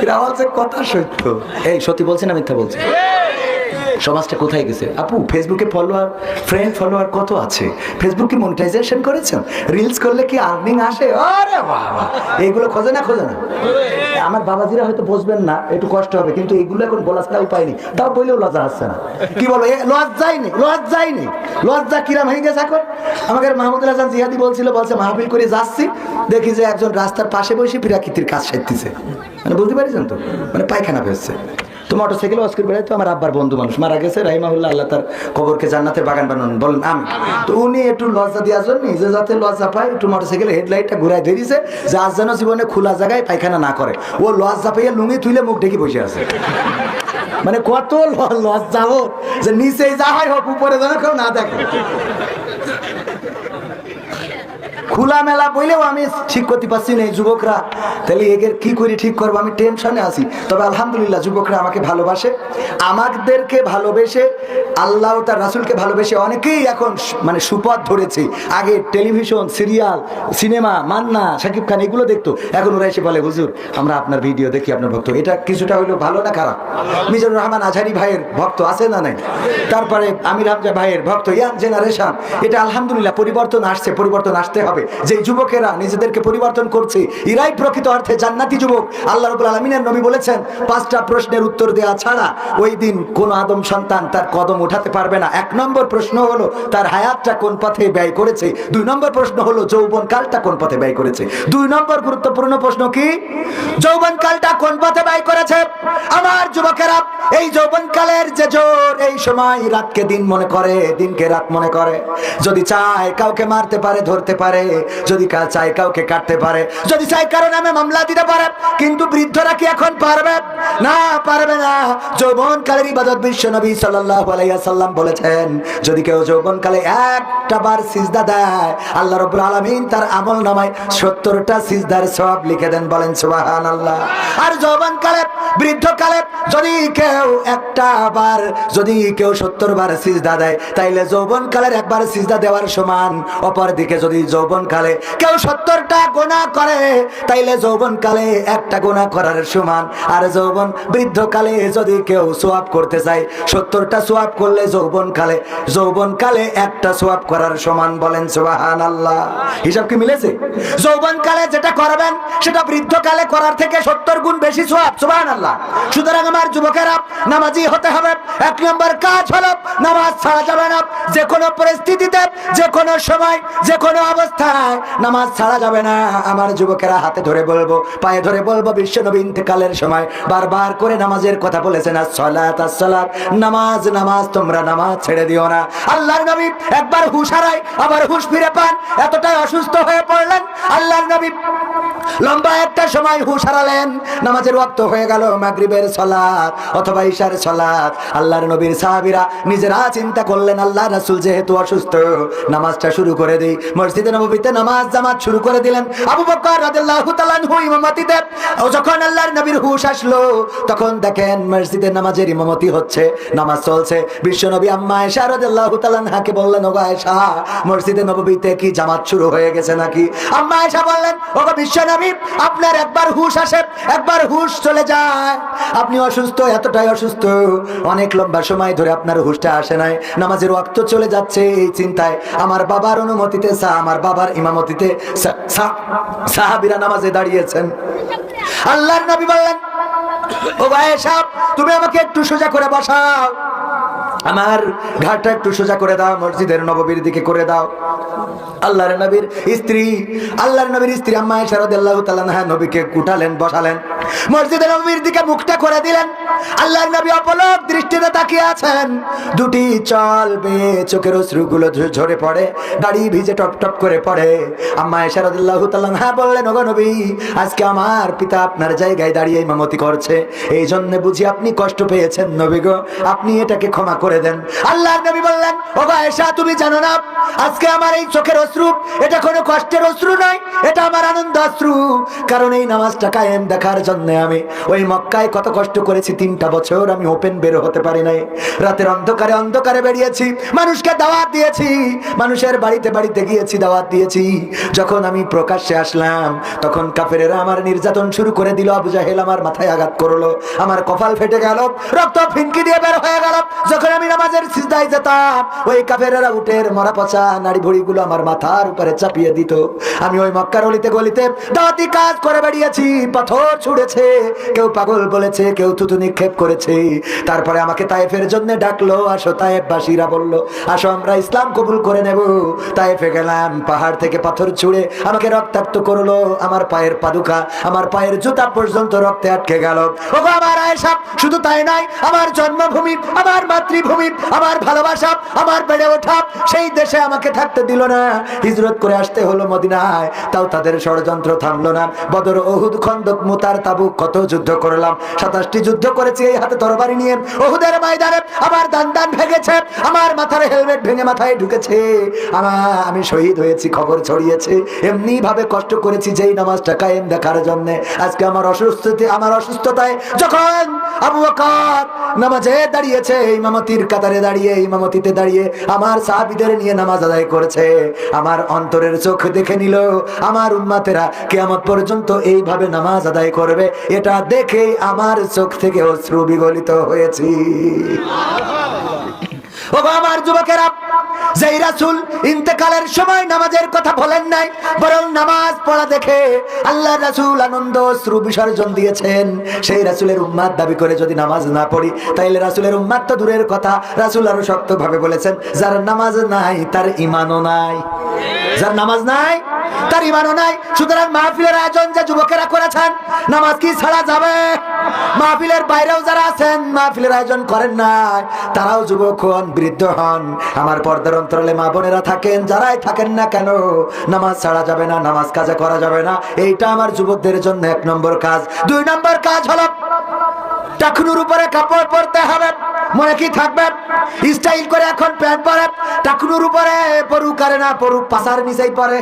[SPEAKER 1] এরা বলছে কথা সত্য। এই সত্যি বলছি না মিথ্যা বলছি? সমাজটা কোথায় গেছে আপু? ফেসবুকে ফলোয়ার, ফ্রেন্ড ফলোয়ার কত আছে? ফেসবুকে মনিটাইজেশন করেছেন? রিলস করলে কি আর্নিং আসে? আরে বাবা, এইগুলো খোঁজে না? খোঁজে না? আমার বাবাজিরা হয়তো বুঝবেন না, একটু কষ্ট হবে, কিন্তু এইগুলো এখন বলার না উপায় নেই। তাও বললেও লজ্জা আসছে না। কি বলো, লজ্জাই নেই। লজ্জা কিরাম হয়ে গেছে এখন। আমাদের মাহমুদুল হাসান জিহাদি বলছে মাহফিল করে যাচ্ছি, দেখি যে একজন রাস্তার পাশে বসে ফিরাকিতির কাজ সারতেছে। মানে বুঝতে পারছেন তো, মানে পায়খানা ফেলছে। তো মোটরসাইকেল ওয়াশ করে বেড়াই, তো আমার আব্বার বন্ধু মানুষ মারা গেছে রাহিমাহুল্লাহ, আল্লাহ তার কবরকে জান্নাতের বাগান বানান বলেন আমি। তো উনি একটু লজ্জা দেওয়ার জন্য, নিজে যাতে লজ্জা পায়, একটু মোটরসাইকেল হেডলাইটটা ঘুরাই ধরিয়েছে, যার যেন জীবনে খোলা জায়গায় পায়খানা না করে। ও লজ্জা পেয়ে লুঙ্গি তুলে মুখ ঢেকে বসে আছে।
[SPEAKER 2] মানে কত লজ্জা হোক যে নিচেই যা হয় হোক উপরে যেন কেউ না দেখে। খোলা মেলা বইলেও আমি ঠিক করতে পারছি না। যুবকরা তাহলে এদের কি করে ঠিক করবো, আমি টেনশনে আছি। তবে আলহামদুলিল্লাহ যুবকরা আমাকে ভালোবাসে, আমাদেরকে ভালোবেসে, আল্লাহ তার রাসূলকে ভালোবেসে অনেকেই এখন মানে সুপথ ধরেছে। আগে television, serial, cinema, Manna, Shakib Khan এগুলো দেখতো, এখন ওরা এসে বলে হুজুর আমরা আপনার ভিডিও দেখি, আপনার ভক্ত। এটা কিছুটা হইলেও ভালো না খারাপ? মিজানুর রহমান আজহারি ভাইয়ের ভক্ত আছে না নাই? তারপরে আমির হামজা ভাইয়ের ভক্ত, ইয়াং জেনারেশন। এটা আলহামদুলিল্লাহ পরিবর্তন আসছে, পরিবর্তন আসতে হবে। যে যুবকেরা নিজেদেরকে পরিবর্তন করছে এরাই প্রকৃত অর্থে জান্নাতি যুবক। আল্লাহ রাব্বুল আলামিনের নবী বলেছেন 5টা প্রশ্নের উত্তর দেওয়া ছাড়া ওই দিন কোন আদম সন্তান তার কদম উঠাতে পারবে না। 1 নম্বর প্রশ্ন হলো তার হায়াতটা কোন পথে ব্যয় করেছে। 2 নম্বর প্রশ্ন হলো যৌবনকালটা কোন পথে ব্যয় করেছে। 2 নম্বর গুরুত্বপূর্ণ প্রশ্ন কি? যৌবনকালটা কোন পথে ব্যয় করেছে। আমার যুবকেরা এই যৌবনকালের যে জোর, এই সময় রাতকে দিন মনে করে, দিনকে রাত মনে করে। যদি চায় কাউকে মারতে পারে, ধরতে পারে, যদি চায় কাউকে কাটতে পারে, যদি চায় কারো নামে মামলা দিতে পারে। কিন্তু বৃদ্ধরা কি এখন পারবে? না, পারবে না। যৌবনকালের ইবাদত বিশ্ব নবী সাল্লাল্লাহু আলাইহি ওয়াসাল্লাম বলেছেন যদি কেউ যৌবনকালে একটা বার সিজদা দেয় আল্লাহ রাব্বুল আলামিন তার আমল নামায় 70টা সিজদার সওয়াব লিখে দেন। বলেন সুবহানাল্লাহ। আর যৌবনকালে, বৃদ্ধকালে যদি কেউ একটা বার, যদি কেউ 70 বার সিজদা দেয় তাইলে যৌবনকালের একবার সিজদা দেওয়ার সমান। অপরদিকে যদি যৌবনকালে কেউ 70টা গুনাহ করে তাইলে যৌবনকালে একটা গুনাহ করার সমান। আর বৃদ্ধকালে যদি কেউ সওয়াব করতে চায় 70টা সওয়াব করলে যৌবনকালে একটা সওয়াব করার সমান। বলেন সুবহানাল্লাহ। হিসাব কি মিলেছে? যৌবনকালে যেটা করবেন সেটা বৃদ্ধকালে করার থেকে 70 গুণ বেশি সওয়াব। সুবহানাল্লাহ। সুতরাং আমার যুবকেরা নামাজি হতে হবে। 1 নম্বর কাজ হলো নামাজ ছাড়া যাবে না। যে কোনো পরিস্থিতিতে, যে কোনো সময়, যে কোনো অবস্থায় নামাজ ছাড়া যাবে না। আমার যুবকেরা হাতে ধরে বলবো, পায়ে ধরে বলবো, বিশ্বনবী ইন্তেকালের সময় বারবার করে নামাজের কথা বলেছেন, আসসালাত আসসালাত, নামাজ নামাজ, তোমরা নামাজ ছেড়ে দিও না। আল্লাহর নবী একবার হুঁশ হারায় আবার হুঁশ ফিরে পান, এতটাই অসুস্থ হয়ে পড়লেন। আল্লাহর নবী লম্বা একটা সময় হুঁশ হারালেন। নামাজের ওয়াক্ত হয়ে গেল, মাগরিবের সালাত অথবা ইশার সালাত। আল্লাহর নবীর সাহাবীরা নিজেরা চিন্তা করলেন আল্লাহর রাসূল যেহেতু অসুস্থ, নামাজটা শুরু করে দেই। মসজিদে নববীতে নামাজ জামাত শুরু করে দিলেন। আবু বকর রাদিয়াল্লাহু তাআলা আনহু ইমামতিতে। যখন আল্লাহর নবীর হুঁশ আসলো তখন দেখেন মসজিদে নামাজের ইমামতি হচ্ছে, নামাজ চলছে। বিশ্বনবী আম্মা আয়েশা রাদিয়াল্লাহু তাআলা আনহাকে বললেন, ওগো আয়েশা, মসজিদে নববীতে কি জামাত শুরু হয়ে গেছে নাকি? আম্মা আয়েশা বললেন, ওগো বিশ্বনবী, আপনার একবার হুঁশ আসে, একবার হুঁশ চলে যায়। আপনি অসুস্থ, এতটাই অসুস্থ, অনেক লম্বা সময় ধরে আপনার হুঁশটা আসে নাই। নামাজের ওয়াক্ত চলে যাচ্ছে, এই চিন্তায় আমার বাবার অনুমতিতে, আমার বাবার ইমামতিতে সাহাবীরা নামাজে দাঁড়িয়েছেন। আল্লাহর নবী বললেন, ও আয়েশা, তুমি আমাকে একটু সোজা করে বসাও, আমার ঘাটটা একটু সোজা করে দাও, মসজিদের নববীর দিকে করে দাও। আল্লাহর নবীর স্ত্রী আম্মা আয়েশা রাদিয়াল্লাহু তাআলা আনহা নবীকে উঠালেন, বসালেন, মসজিদের নববীর দিকে মুখটা করে দিলেন। আল্লাহর নবী অপলক দৃষ্টিতে তাকিয়ে আছেন। দুটি চল বেয়ে চোখের অশ্রুগুলো ঝরে পড়ে, দাড়ি ভিজে টপ টপ করে পড়ে। আম্মা আয়েশা রাদিয়াল্লাহু তাআলা আনহা বললেন, ওগো নবী, আজকে আমার পিতা আপনার জায়গায় দাঁড়িয়ে ইমামতি করছে, এই জন্য বুঝি আপনি কষ্ট পেয়েছেন। নবী গো, আপনি এটাকে ক্ষমা করে দেন। আল্লাহর নবী বললেন, ওগো আয়েশা, তুমি জানো না আজকে আমার এই চোখের অশ্রু এটা কোনো কষ্টের অশ্রু নয়, এটা আমার আনন্দ অশ্রু। কারণ এই নামাজটা কায়েম দেখার জন্য আমি ওই মক্কায় কত কষ্ট করেছি। 3টা বছর আমি ওপেন বের হতে পারি নাই, রাতের অন্ধকারে বেরিয়েছি, মানুষকে দাওয়াত দিয়েছি, মানুষের বাড়িতে বাড়িতে গিয়েছি, দাওয়াত দিয়েছি। যখন আমি প্রকাশ্যে আসলাম তখন কাফেরেরা আমার নির্যাতন শুরু করে দিল। আবু জাহেল আমার মাথায় আঘাত করলো, আমার কপাল ফেটে গেল, রক্ত ফিনকি দিয়ে বের হয়ে গেল। যখন আমি নামাজের সিজদায় যেতাম ওই কাফেরেরা উটের মরা পচা নাড়ি ভুড়িগুলো আমার মাথার উপরে চাপিয়ে দিত। আমি ওই মক্কার অলিতে গলিতে দাওয়াতি কাজ করে বেরিয়েছি, পাথর ছুঁড়েছে, কেউ পাগল বলেছে, কেউ থুতু নিক্ষেপ করেছে। তারপরে আমাকে তায়েফের জন্য ডাকলো, আসো তায়েফবাসীরা বলল, আসো আমরা ইসলাম কবুল করে নেব। তায়েফে গেলাম, পাহাড় থেকে পাথর ছুঁড়ে আমাকে রক্তাক্ত করলো, আমার পায়ের পাদুকা, আমার পায়ের জুতা পর্যন্ত রক্তে আটকে গেল। ওগো আমার আয়েশা, শুধু তাই নয়, আমার জন্মভূমি, আমার মাতৃভূমি, আমার ভালোবাসা, আমার বেড়ে ওঠা সেই দেশে আমাকে থাকতে দিল না, হিজরত করে আসতে হলো মদিনায়। তাও তাদের ষড়যন্ত্র থামলো না। বদর, উহুদ, খন্দক, মুতার, তাবুক তাবুক কত যুদ্ধ করলাম, 27টি যুদ্ধ করেছি এই হাতে তরবারি নিয়ে। ওহুদের ময়দানে আমার দান ভেঙেছে, আমার মাথার হেলমেট ভেঙে মাথায় ঢুকেছে, আমি শহীদ হয়েছি, খবর ছড়িয়েছে। এমনি ভাবে কষ্ট করেছি যেই নামাজটা কায়েম দেখার জন্য। আজকে আমার অসুস্থতায় যখন আবু বকর নামাজে দাঁড়িয়েছে, ইমামতির কাতারে দাঁড়িয়ে, ইমামতিতে দাঁড়িয়ে আমার সাহাবীদের নিয়ে নামাজ আদায় করেছে, আমার অন্তরের চোখ দেখে নিল আমার উম্মতেরা কিয়ামত পর্যন্ত এইভাবে নামাজ আদায় করবে। এটা দেখে আমার চোখ থেকে অশ্রু বিগলিত হয়েছে। ও আমার যুবকেরা, যেই রাসূল ইন্তেকালের সময় নামাজের কথা বলেন নাই, বরং নামাজ পড়া দেখে আল্লাহর রাসূল আনন্দ অশ্রু বিসর্জন দিয়েছেন, সেই রাসূলের উম্মত দাবি করে যদি নামাজ না পড়ি, তাইলে রাসূলের উম্মত তো দূরের কথা, রাসূল আরো শক্তভাবে বলেছেন, যার নামাজ নাই তার ঈমানও নাই। যার নামাজ নাই তার ঈমানও নাই। সুতরাং মাহফিলের আয়োজন যে যুবকেরা করেছেন, নামাজ কি ছাড়া যাবে? মাহফিলের বাইরেও যারা আছেন, মাহফিলের আয়োজন করেন না, তারাও যুবক হন, বৃদ্ধ হন, আমার পর্দার অন্তরালে মা বোনেরা থাকেন, যারাই থাকেন না কেন, নামাজ ছাড়া যাবে না, নামাজ কাজা করা যাবে না। এইটা আমার যুবকদের জন্য 1 নম্বর কাজ। 2 নম্বর কাজ হলো টাকনুর উপরে কাপড় পরতে হবে। মনে কি থাকবে? স্টাইল করে এখন প্যান্ট পরে, টাকনুর উপরে পরুক আর না পরুক, পাশার নিচেই পরে।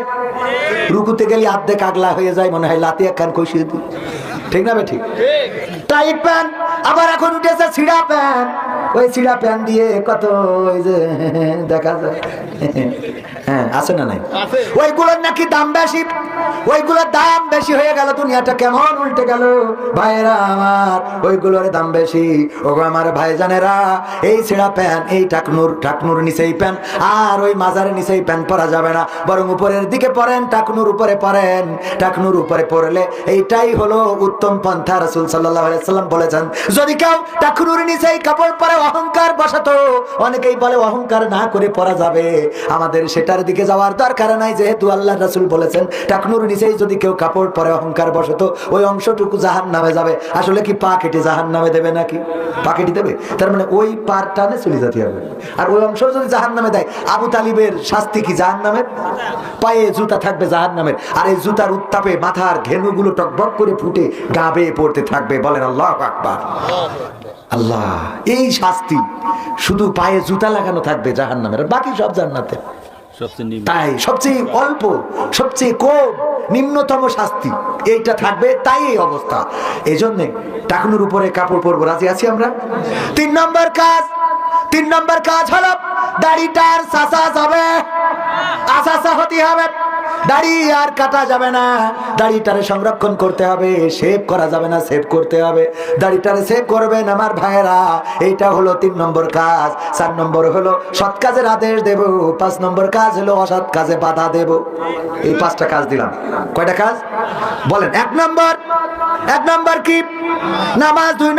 [SPEAKER 2] রুকুতে গেলে আর্ধেক আগলা হয়ে যায়, মনে হয় লাতি একখান কষিয়ে দিই। ঠিক না ঠিক? টাইট প্যান্ট, আবার এখন উঠেছে ছিঁড়া প্যান্ট। ওই ছিঁড়া প্যান্ট দিয়ে কত ওই যে দেখা যায়, হ্যাঁ আছে না নাই? ওইগুলোর নাকি দাম বেশি, ওইগুলোর দাম বেশি হয়ে গেল। দুনিয়াটা কেমন উল্টে গেল ভাইরা আমার, ওইগুলোর দাম বেশি। ওগো আমার ভাইজানেরা, এই ছিঁড়া প্যান্ট, এই টাকনুর নিচেই প্যান্ট, আর ওই মাজারের নিচেই প্যান্ট পরা যাবে না, বরং উপরের দিকে পরেন, টাকনুর উপরে পরেন। টাকনুর উপরে পরলে এইটাই হলো উত্তম পন্থা। রাসূল সাল্লাল্লাহু আলাইহি ওয়াসাল্লাম বলেছেন, যদি কেউ টাকনুর নিচেই কাপড় পরে অহংকার বশত, অনেকেই বলে অহংকার না করে পরা যাবে, আমাদের সেটার দিকে যাওয়ার দরকার নাই, যেহেতু আল্লাহ রাসূল বলেছেন টাকনুর নিচেই যদি কেউ কাপড় পরে অহংকার বশত, ওই অংশটুকু জাহান্নামে যাবে। আসলে কি পা কেটে জাহান্নামে দেবে নাকি? পা কেটে দেবে, তার মানে ওই পার টানে চলে যেতে হবে। আর ওই অংশ যদি জাহান্নামে দেয়, আবু তালিবের শাস্তি কি জাহান্নামের? পায়ে জুতা থাকবে জাহান্নামের, আর এই জুতার উত্তাপে মাথার ঘেনুগুলো টকবক করে ফুটে গা বেয়ে পড়তে থাকবে। বলেন আল্লাহু আকবার। আল্লাহ, এই শাস্তি শুধু পায়ে জুতা লাগানো থাকবে জাহান্নামের, বাকি সব জান্নাতে। তাই সবচেয়ে অল্প, সবচেয়ে কম, নিম্নতম শাস্তি এইটা থাকবে, তাই এই অবস্থা। এই জন্য টাকনুর উপরে কাপড় পরবো, রাজি আছি আমরা। 3 নম্বর কাজ হলো দাড়িটার চাচা যাবে, আসাসা হতে হবে। দাড়ি আর কাটা যাবে না, দাড়িটারে সংরক্ষণ করতে হবে, শেভ করা যাবে না, সেভ করতে হবে। দাড়িটারে সেভ করবেন আমার ভাইয়েরা, এইটা হলো 3 নম্বর কাজ। 4 নম্বর হলো সৎ কাজের আদেশ দেব, 5 নম্বর কাজ হলো অসৎ কাজে বাধা দেব। এই 5টা কাজ দিলাম। কয়টা কাজ বলেন? 1 নম্বর কি? নামাজ। 2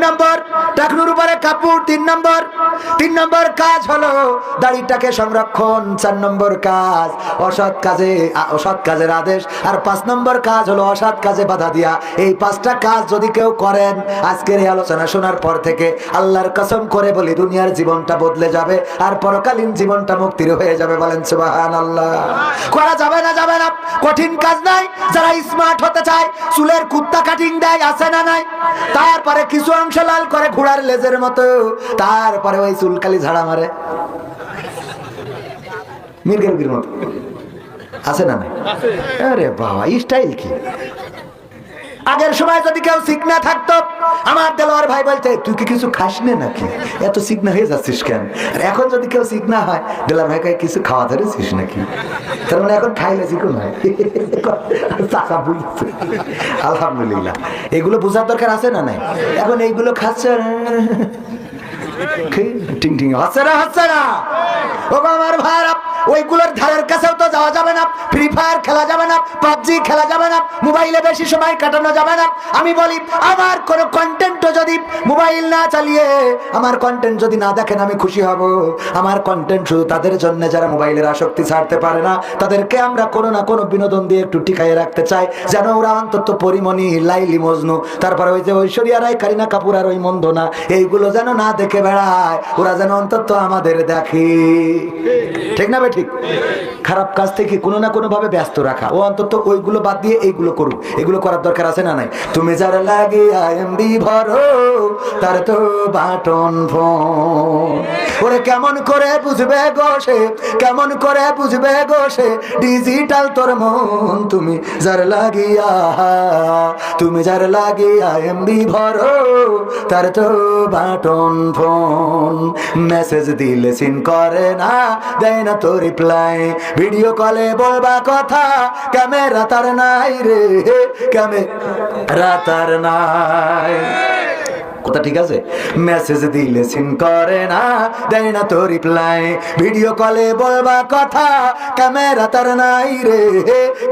[SPEAKER 2] নম্বর টাকনুর উপরে কাপড়। 3 নম্বর কাজ হলো দাড়িটাকে সংরক্ষণ। 4 নম্বর কাজ অসৎ কাজের আদেশ। আর 5 নম্বর কাজ হলো অসৎ কাজে বাধা দিয়া। এই 5টা কাজ যদি কেউ করেন, আজকের এই আলোচনা শোনার পর থেকে আল্লাহর কসম করে বলি, দুনিয়ার জীবনটা বদলে যাবে, আর পরকালীন জীবনটা মুক্তির হয়ে যাবে। বলেন সুবহানাল্লাহ। করা যাবে না? যাবে না। কঠিন কাজ নাই। যারা স্মার্ট হতে চায়, চুলের কুত্তা কাটিং দেয়, আছে না নাই? তারপরে কিছু অংশ লাল করে ঘোড়ার লেজের মতো, তারপরে ওই চুলকালি ঝাড়া মারে মির্গের মতো, আছে না নাই? আরে বাবা, স্টাইল কি! আগের সময় যদি কেউ চিকনা থাকতো, আমার দেলোয়ার ভাই বলতে, তুই কি কিছু খাস না নাকি, এত চিকনা হয়ে যাচ্ছিস কেন? আর এখন যদি কেউ চিকনা হয়, দেলোয়ার ভাই কয়, কিছু খাওয়া ধরেছিস নাকি? তার মানে এখন খাইলে চিকন হয়। আলহামদুলিল্লাহ, এগুলো বোঝার দরকার আছে না নাই? এখন এইগুলো খাচ্ছে, হচ্ছে না। ও আমার ভাইরা, ওইগুলোর ধারের কাছেও তো যাওয়া যাবে না। ফ্রি ফায়ার খেলা যাবে না, পাবজি খেলা যাবে না, মোবাইলে বেশি সময় কাটানো যাবে না। আমি বলি, আমার কোন কন্টেন্টও যদি মোবাইল না চালিয়ে, আমার কন্টেন্ট যদি না দেখেন, আমি খুশি হব। আমার কন্টেন্ট শুধু তাদের জন্য যারা মোবাইলের আসক্তি ছাড়তে পারে না, তাদেরকে আমরা কোনো না কোনো বিনোদন দিয়ে একটু টিকাইয়ে রাখতে চাই, যেন ওরা অন্তত পরিমণি, লাইলি মজনু, তারপরে ওই যে ঐশ্বরিয়া রায়, কারিনা কাপুর আর ওই মন্দ না, এইগুলো যেন না দেখে বেড়ায়, ওরা যেন অন্তত আমাদের দেখে। ঠিক না? ঠিক? খারাপ কাজ থেকে কোনো না কোনো ভাবে ব্যস্ত রাখা, ও অন্তত ওইগুলো বাদ দিয়ে এইগুলো করুক। এগুলো করার দরকার আছে না নাই? তুমি যার লাগে এমবি ভরো তার তো বাটন ফোন। ওরে কেমন করে বুঝবে গো সে, কেমন করে বুঝবে গো সে ডিজিটাল তোর মন। তুমি যার লাগিয়া, তুমি যার লাগিয়া এমবি ভরো তার তো বাটন ফোন। মেসেজ দিলে সিন করে না, দেয় না তো রিপ্লাই, ভিডিও কলে বলবা কথা ক্যামেরা তার নাই রে, ক্যামেরা তার নাই। কথা ঠিক আছে? মেসেজ দিলে সিন করে না, দেয় না তো রিপ্লাই, ভিডিও কলে বলবা কথা ক্যামেরা তার নাই রে,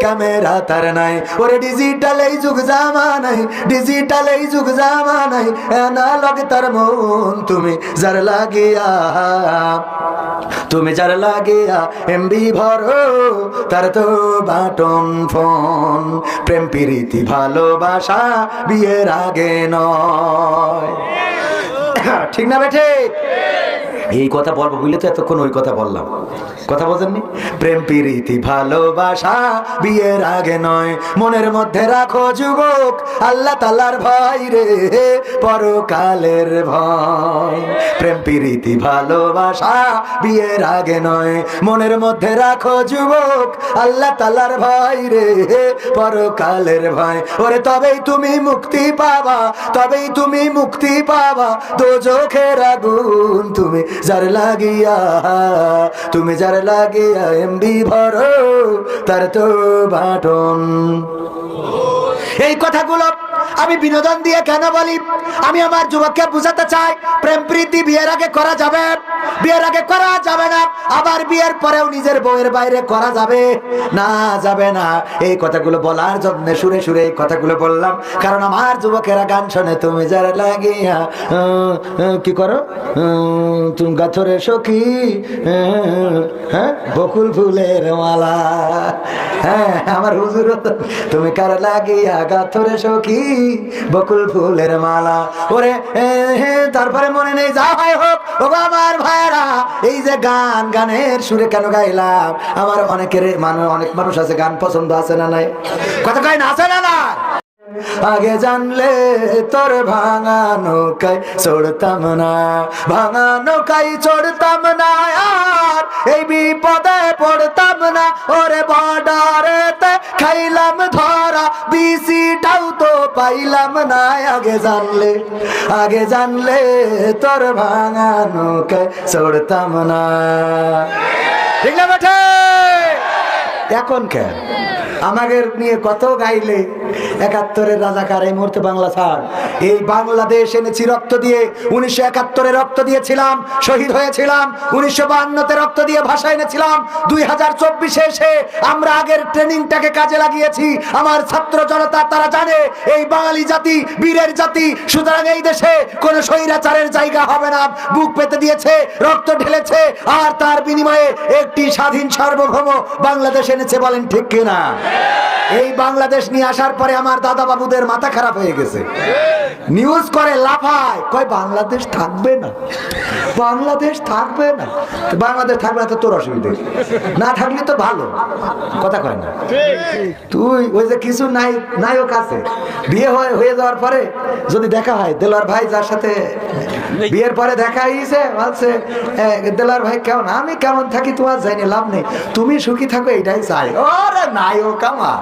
[SPEAKER 2] ক্যামেরা তার নাই। ওরে ডিজিটাল এই যুগ জামানাই, ডিজিটাল এই যুগ জামানাই, অ্যানালগ তার মন। তুমি যার লাগিয়া, তুমি যার লাগিয়া এমবি ভরো তার তো বাটন ফোন। প্রেম প্রীতি ভালোবাসা বিয়ের আগে নয়, ঠিক না বেঠে? এই কথা বলবো বুঝলে তো এতক্ষণ ওই কথা বললাম, কথা বলেননি? প্রেম প্রীতি ভালোবাসা বিয়ের আগে নয়, মনের মধ্যে রাখো যুবক আল্লাহ তাআলার ভয় রে, পরকালের ভয়। প্রেম প্রীতি ভালোবাসা বিয়ের আগে নয়, মনের মধ্যে রাখো যুবক আল্লাহ তাআলার ভয় রে, পরকালের ভয়। ওরে তবেই তুমি মুক্তি পাবা, তবেই তুমি মুক্তি পাবা দোজখের আগুন। তুমি যার লাগিয়া, তুমি যার লাগিয়া এমবি ভরো তার তো বাটন। এই কথাগুলো আমি বিনোদন দিয়ে কেন বলি? আমি আমার যুবককে বুঝাতে চাই প্রেম প্রীতি বিয়ের আগে করা যাবে, বিয়ের আগে করা যাবে না, আবার বিয়ের পরেও নিজের বউয়ের বাইরে করা যাবে না, যাবে না। এই কথাগুলো বলার জন্য সুরে সুরে এই কথাগুলো বললাম, কারণ আমার যুবকেরা গান শোনে তুমি যার লাগিয়া কি করো তুমি গাথরে সখী, হ্যাঁ বকুল ফুলের মালা। হ্যাঁ আমার হুজুর তুমি কার লাগিয়া গাথরে সখী বকুল ফুলের মালা। ওরে তারপরে মনে নেই, যা হয় হোক ও আমার ভাইরা, এই যে গান, গানের সুরে কেন গাইলাম? আমার অনেকের অনেক মানুষ আছে গান পছন্দ আছে না নাই? কথা কয় না, আছে না না? আগে জানলে তোর ভাঙা নৌকায় চড়তাম না, ভাঙা নৌকায় চড়তাম না, আর এই বিপদে পড়তাম না। ওরে বর্ডারেতে খাইলাম ধরা, বিসিটাও তো পাইলাম না। আগে জানলে, আগে জানলে তোর ভাঙা নৌকায় চড়তাম না, ঠিক না বেঠে? এখন কেন আমাদের নিয়ে কত গাইলে? ৭১-এর রাজাকার এই মুহূর্তে বাংলা ছাড়। এই বাংলাদেশ এনেছি রক্ত দিয়ে, ১৯৭১-এ রক্ত দিয়েছিলাম, শহীদ হয়েছিলাম, ১৯৫২-তে রক্ত দিয়ে ভাষা এনেছিলাম, ২০২৪-এ এসে আমরা আগের ট্রেনিংটাকে কাজে লাগিয়েছি। আমার ছাত্র জনতা তারা জানে এই বাঙালি জাতি বীরের জাতি, সুতরাং এই দেশে কোন স্বৈরাচারের জায়গা হবে না। বুক পেতে দিয়েছে, রক্ত ঢেলেছে, আর তার বিনিময়ে একটি স্বাধীন সার্বভৌম বাংলাদেশ এনেছে। বলেন ঠিক কিনা? এই বাংলাদেশ নিয়ে আসার পরে আমার দাদা বাবুদের মাথা খারাপ হয়ে গেছে, নিউজ করে লাফায়, কয় বাংলাদেশ থাকবে না, বাংলাদেশ থাকবে না। বাংলাদেশ থাকবে না তো তোর অসুবিধা, না থাকলে তো ভালো, কথা কয় না? তুই ওই যে কিছু নাই নায়ক আছে, বিয়ে হয়ে যাওয়ার পরে যদি দেখা হয়, দেলোয়ার ভাই যার সাথে বিয়ের পরে দেখা হয়েছে, বলছে দেলোয়ার ভাই কেমন? আমি কেমন থাকি তোমার জানি লাভ নেই, তুমি সুখী থাকো এটাই চাই। ওরে নায়ক আমার,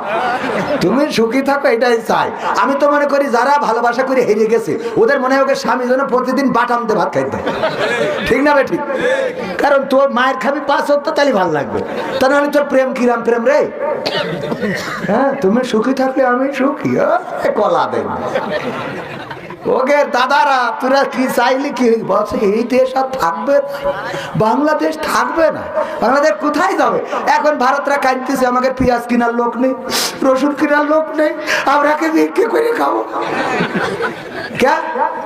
[SPEAKER 2] তুমি সুখী থাকো এটাই চাই। আমি তো মনে করি যারা ভালোবাসা করে হেরে গেছে ওদের মনে হয় ওকে স্বামী যেন প্রতিদিন বাটাম দিয়ে ভাত খাইতে, ঠিক না ভাই? ঠিক। কারণ তোর মায়ের খাবি ৫ ওয়াক্ত, তাহলে ভালো লাগবে, তা নাহলে তোর প্রেম কিরাম প্রেম রে। হ্যাঁ তুমি সুখী থাকলে আমি সুখী, কলা দেন ওকে দাদারা, তোরা কি চাইলি কি বলছে? এই দেশ আর থাকবে না, বাংলাদেশ থাকবে না। বাংলাদেশ কোথায় যাবে? এখন ভারতরা কাঁদতেছে আমাদের পেঁয়াজ কেনার লোক নেই, রসুন কেনার লোক নেই, আমরা কে বিক্রি করে খাবো? কে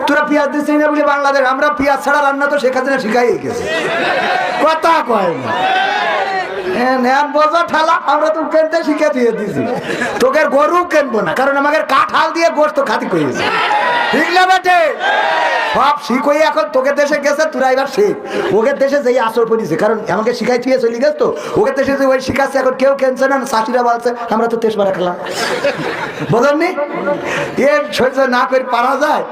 [SPEAKER 2] তোরা পেঁয়াজ দিচ্ছিস না বলে বাংলাদেশ? আমরা পেঁয়াজ ছাড়া রান্না তো শেখ হাসিনা শিখাই গেছে, কথা কয় না। নেন বোঝা ঠালা, আমরা তো কেনতে শিখে দিয়ে দিছি। তোকে গরু কেনবো না, কারণ আমাকে কাঁঠাল দিয়ে গোস্ত খাতি করেছে, ঠিক না বেটে? সব শিখ হয়ে এখন তোকে দেশে গেছে, তোরা এবার শিখ। ওকে দেশে যেই আসর পড়িছে, কারণ আমাকে শিখাই দিয়ে চলে গেছে তো, ওকে দেশে যে ওই শিখাচ্ছে, এখন কেউ কেনছে না, শাশুড়া বলছে আমরা তো তেজ মারা খেলাম, বোঝেননি? এর সহ্য না করে পারা যায়?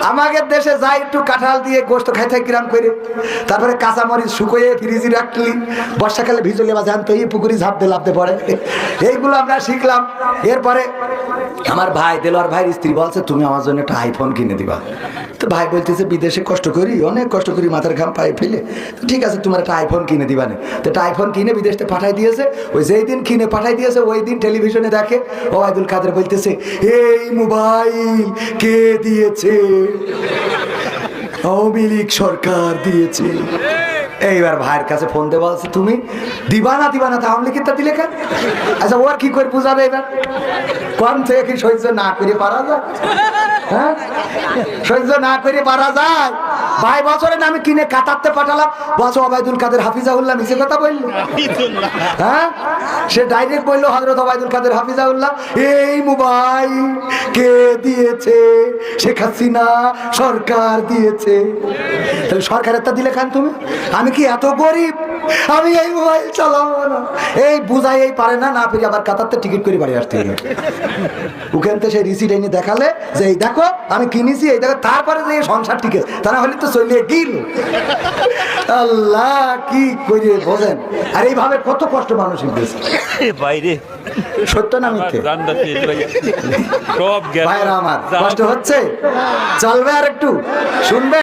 [SPEAKER 2] আমাদের দেশে যাই একটু কাঁঠাল দিয়ে গোস্ত খাইতে কিরাম করে, তারপরে কাঁচামরিচ শুকোয়ে ফ্রিজে রাখলি, বর্ষাকালে ভিজলে বা জানতো এই পুকুরি ঝাঁপ দিয়ে লাভতে পড়ে, এইগুলো আমরা শিখলাম। এরপরে আমার ভাই দেলোয়ার ভাইয়ের স্ত্রী বলছে তুমি আমার জন্য একটা আইফোন কিনে দিবা। তো ভাই বলতেছে বিদেশে কষ্ট করি, অনেক কষ্ট করি, মাথার ঘাম পায়ে ফেলে, তো ঠিক আছে তোমার একটা আইফোন কিনে দিবা না। তো একটা আইফোন কিনে বিদেশে পাঠাই দিয়েছে। ওই যেই দিন কিনে পাঠাই দিয়েছে ওই দিন টেলিভিশনে দেখে ওবায়দুল কাদের বলতেছে এই মোবাইল কে দিয়েছে? আওয়ামী লীগ সরকার দিয়েছে। এইবার ভাইয়ের কাছে ফোন দিয়ে বলছে তুমি দিবা না তা আওয়ামী লীগের তা দিলে কেন? আচ্ছা ওর কি করে বুঝাবে এবার? কোন থেকে কি সহ্য না করে পারা যায়? হ্যাঁ, সহ্য না করে পারা যায়? 22 বছরের আমি কিনে কাতারতে পাঠালাম, বছর ওবায়দুল কাদের হাফিজাউল্লাহ মিছে কথা বলল। হ্যাঁ, সে ডাইরেক্ট বললো হযরত ওবায়দুল কাদের হাফিজাউল্লাহ এই মোবাইল কে দিয়েছে? শেখ হাসিনা সরকার দিয়েছে। তাহলে সরকারের তা দিলে কেন তুমি? আমি কি এত গরিব আমি এই মোবাইল চালাবো না? এই বুঝাই এই পারে না, না পেরে আবার কাতারতে টিকিট করে বাড়ি আসতে হবে। ওখান থেকে সেই রিসিট এনে দেখালে যে এই দেখো আমি কিনেছি, এই দেখো, তারপরে যে সংসার টিকে, তা না হলে তো চলে গিল। আল্লাহ কি করে বোঝেন? আর এইভাবে কত কষ্ট মানুষ বাইরে, সত্য না মিথ্যে? ভাইরা আমার কষ্ট হচ্ছে, চলবে আর একটু শুনবে।